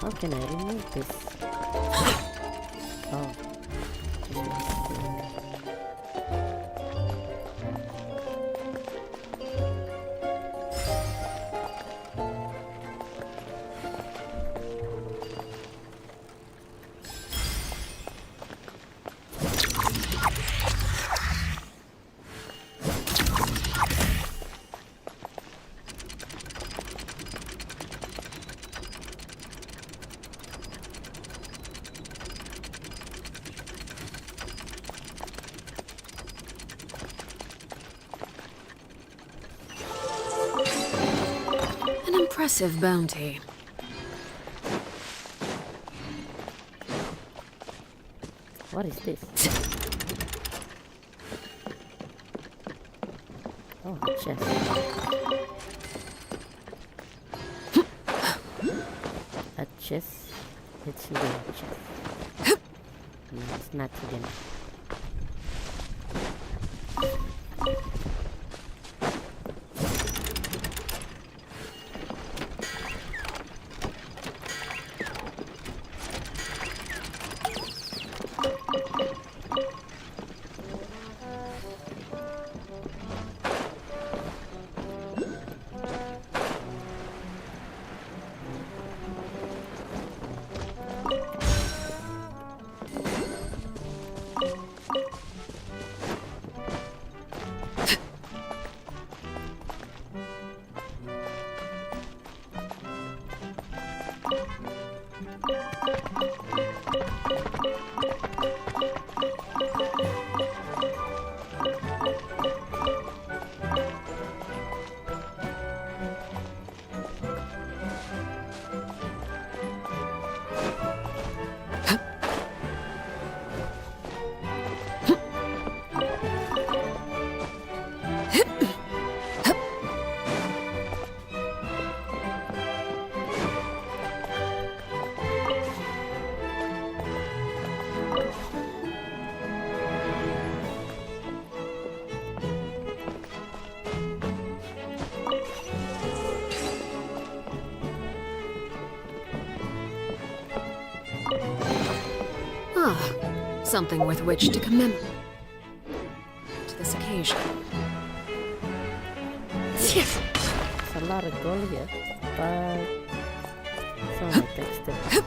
How can I remove this? Oh. An impressive bounty. What is this? Oh, a chest. A chest. It's hidden chest. It's not hidden. Something with which to commemorate this occasion. It's a lot of gold here, but some of it takes still.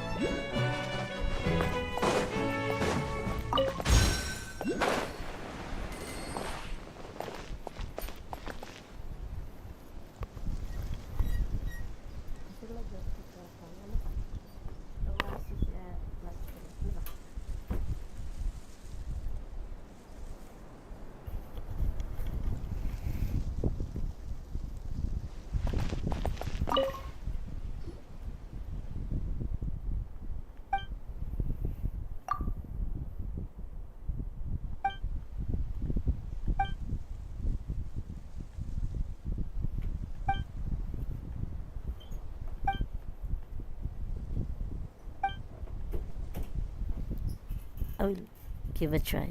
I will give a try.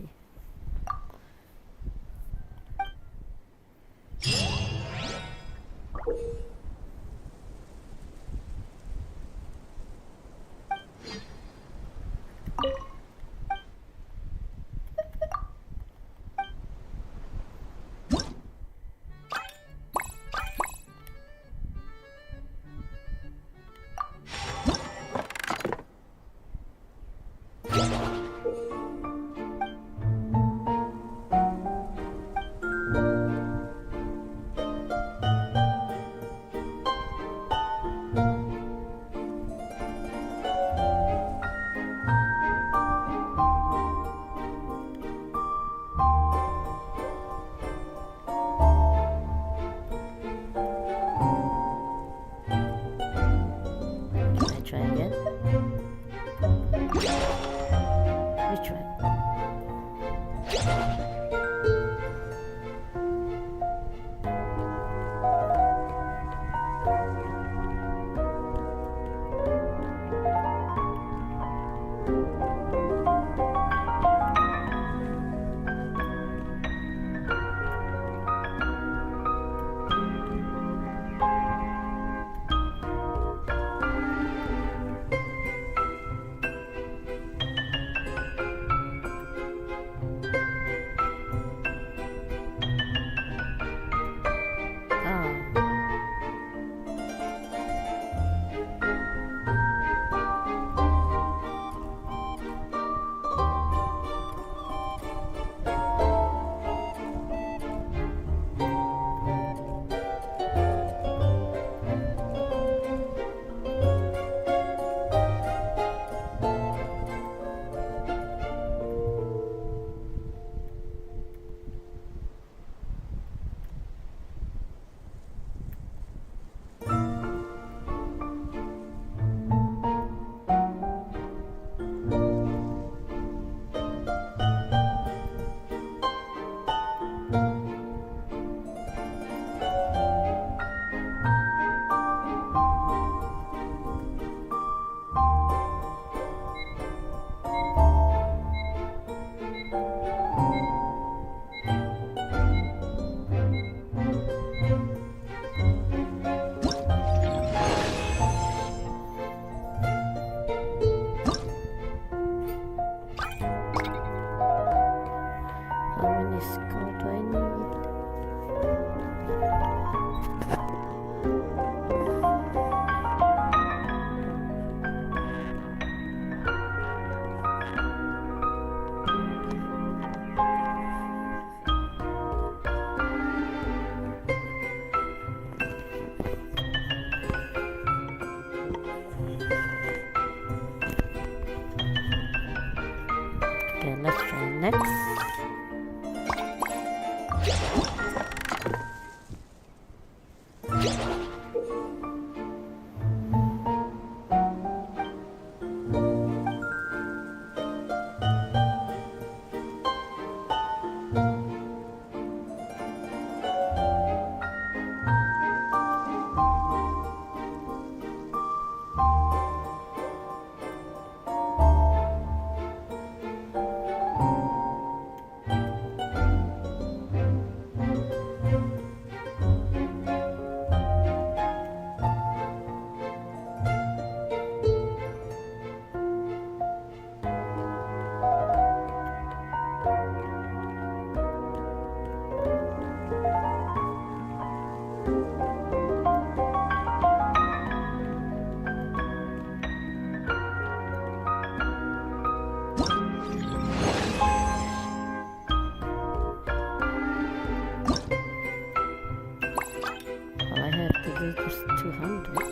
Okay, let's try next. That was 200.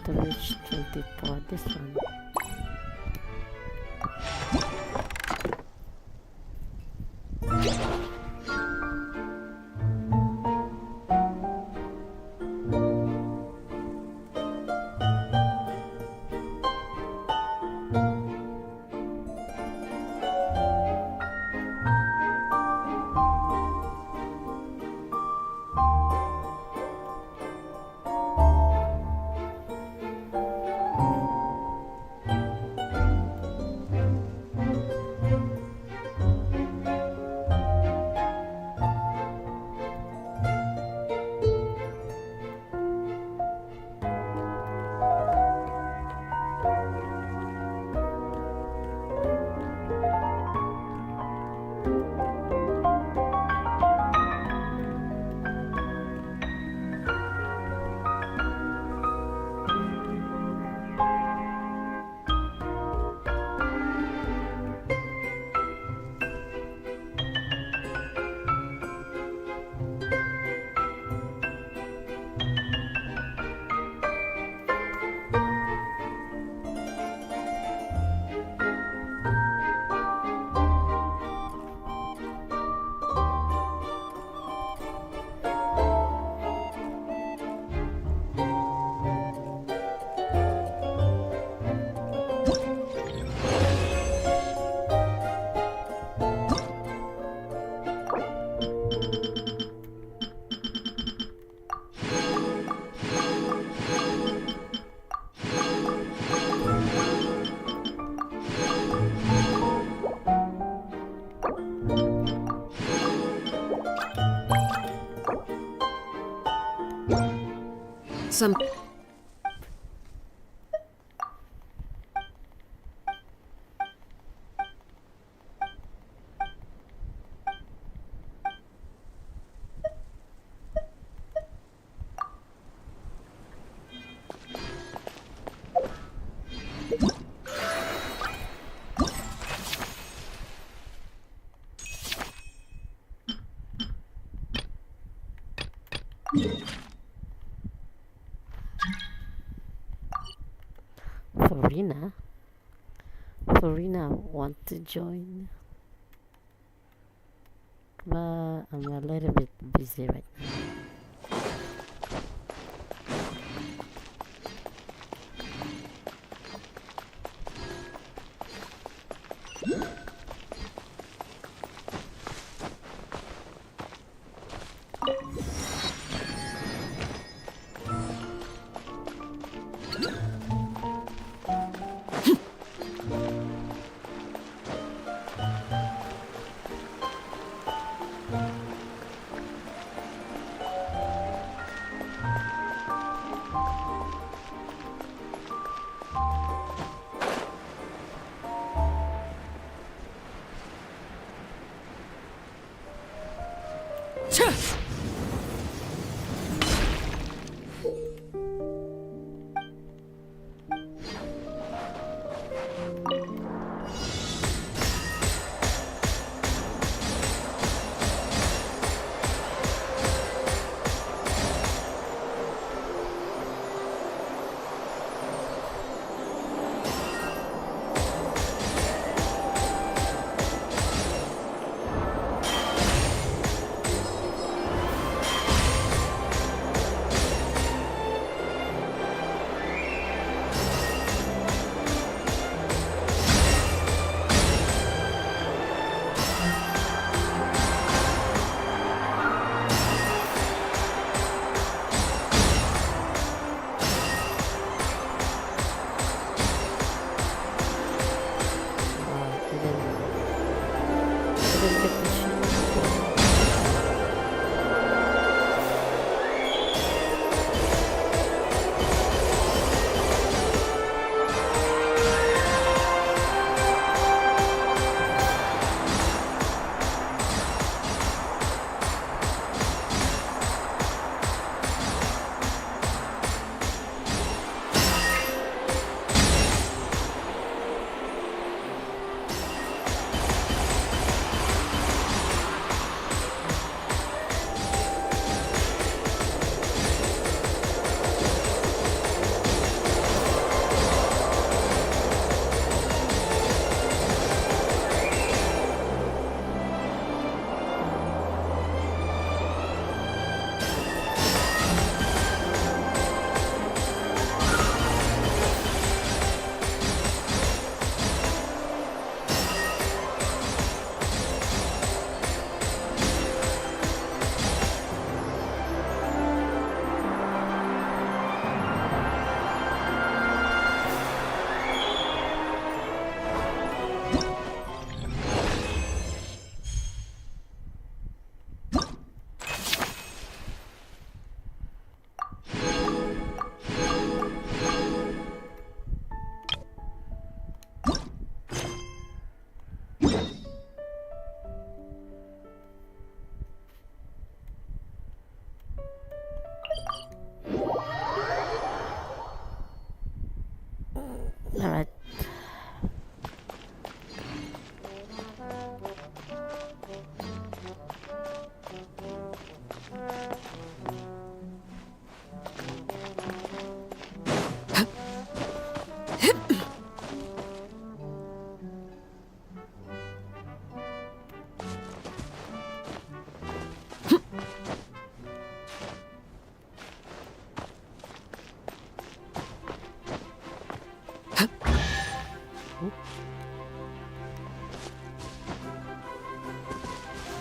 to reach 24. This one. Some... Farina want to join, but I'm a little bit busy right now.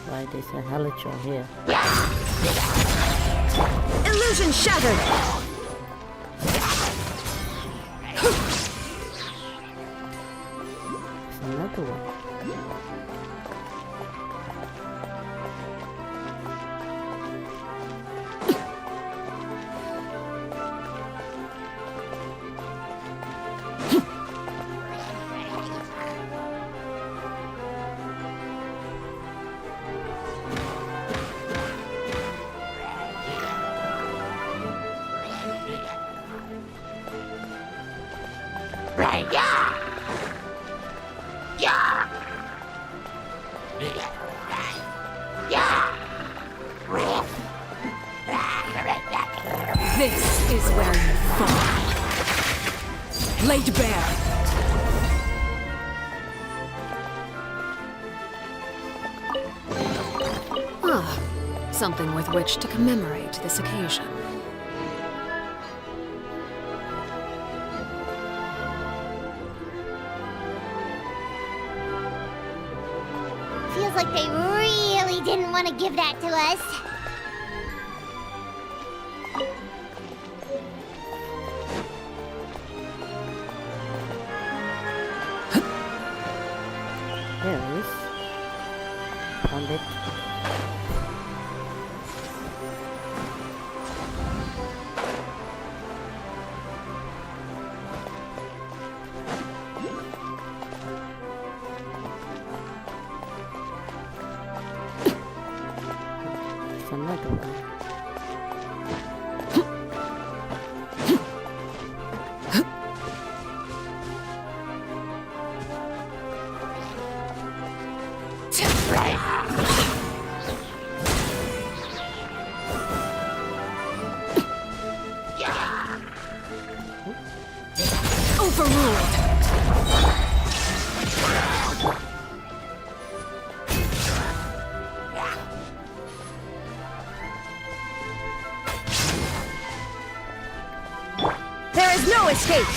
Why there's a helical here? Illusion shattered! There's another one. This is where you fall. Laid bare. Ah, something with which to commemorate this occasion. Feels like they really didn't want to give that to us. There it is. Found it. There's another one. Overruled! There is no escape!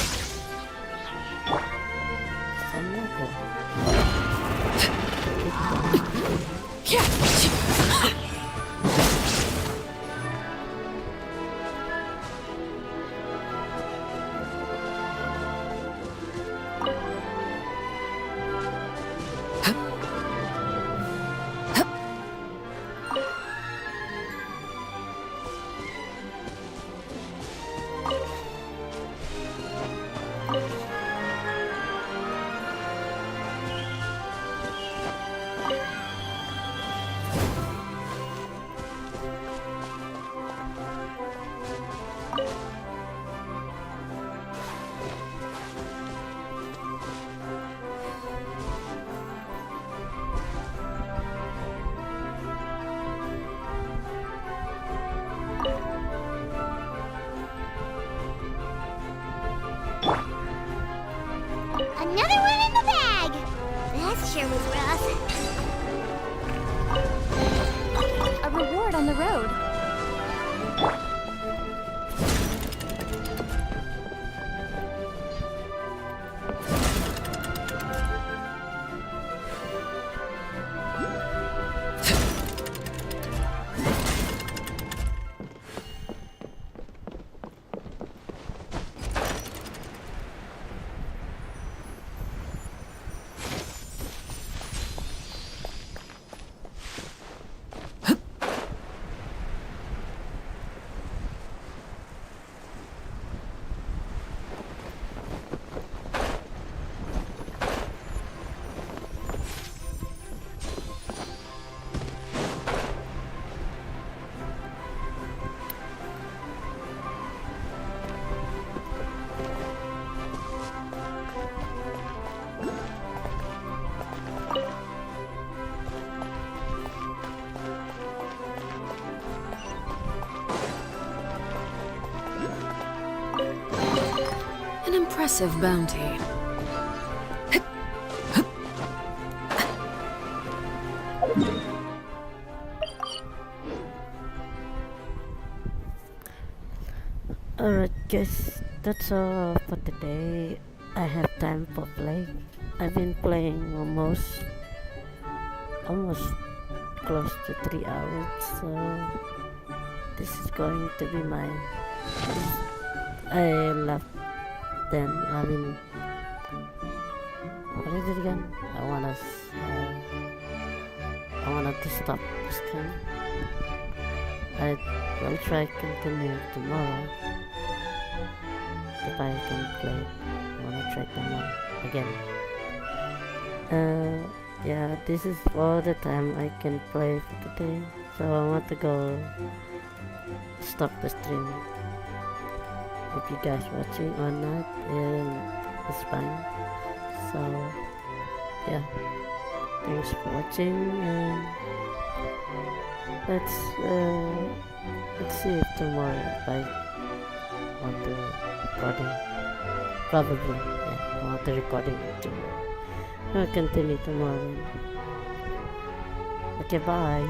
Another one in the bag! That sure was rough. A reward on the road. An impressive bounty. Alright guys, that's all for today. I have time for play. I've been playing almost close to 3 hours, so this is going to be my. I left then. I mean, what is it again? I wanted to stop this game. I will try continue tomorrow if I can play. I wanna try tomorrow again. Yeah, this is all the time I can play for today. So I want to go stop the stream. If you guys watching or not, it's fine. So yeah, thanks for watching, and let's see if tomorrow if I want to recording. Probably, yeah, I want the recording tomorrow. I'll continue tomorrow. Okay, bye.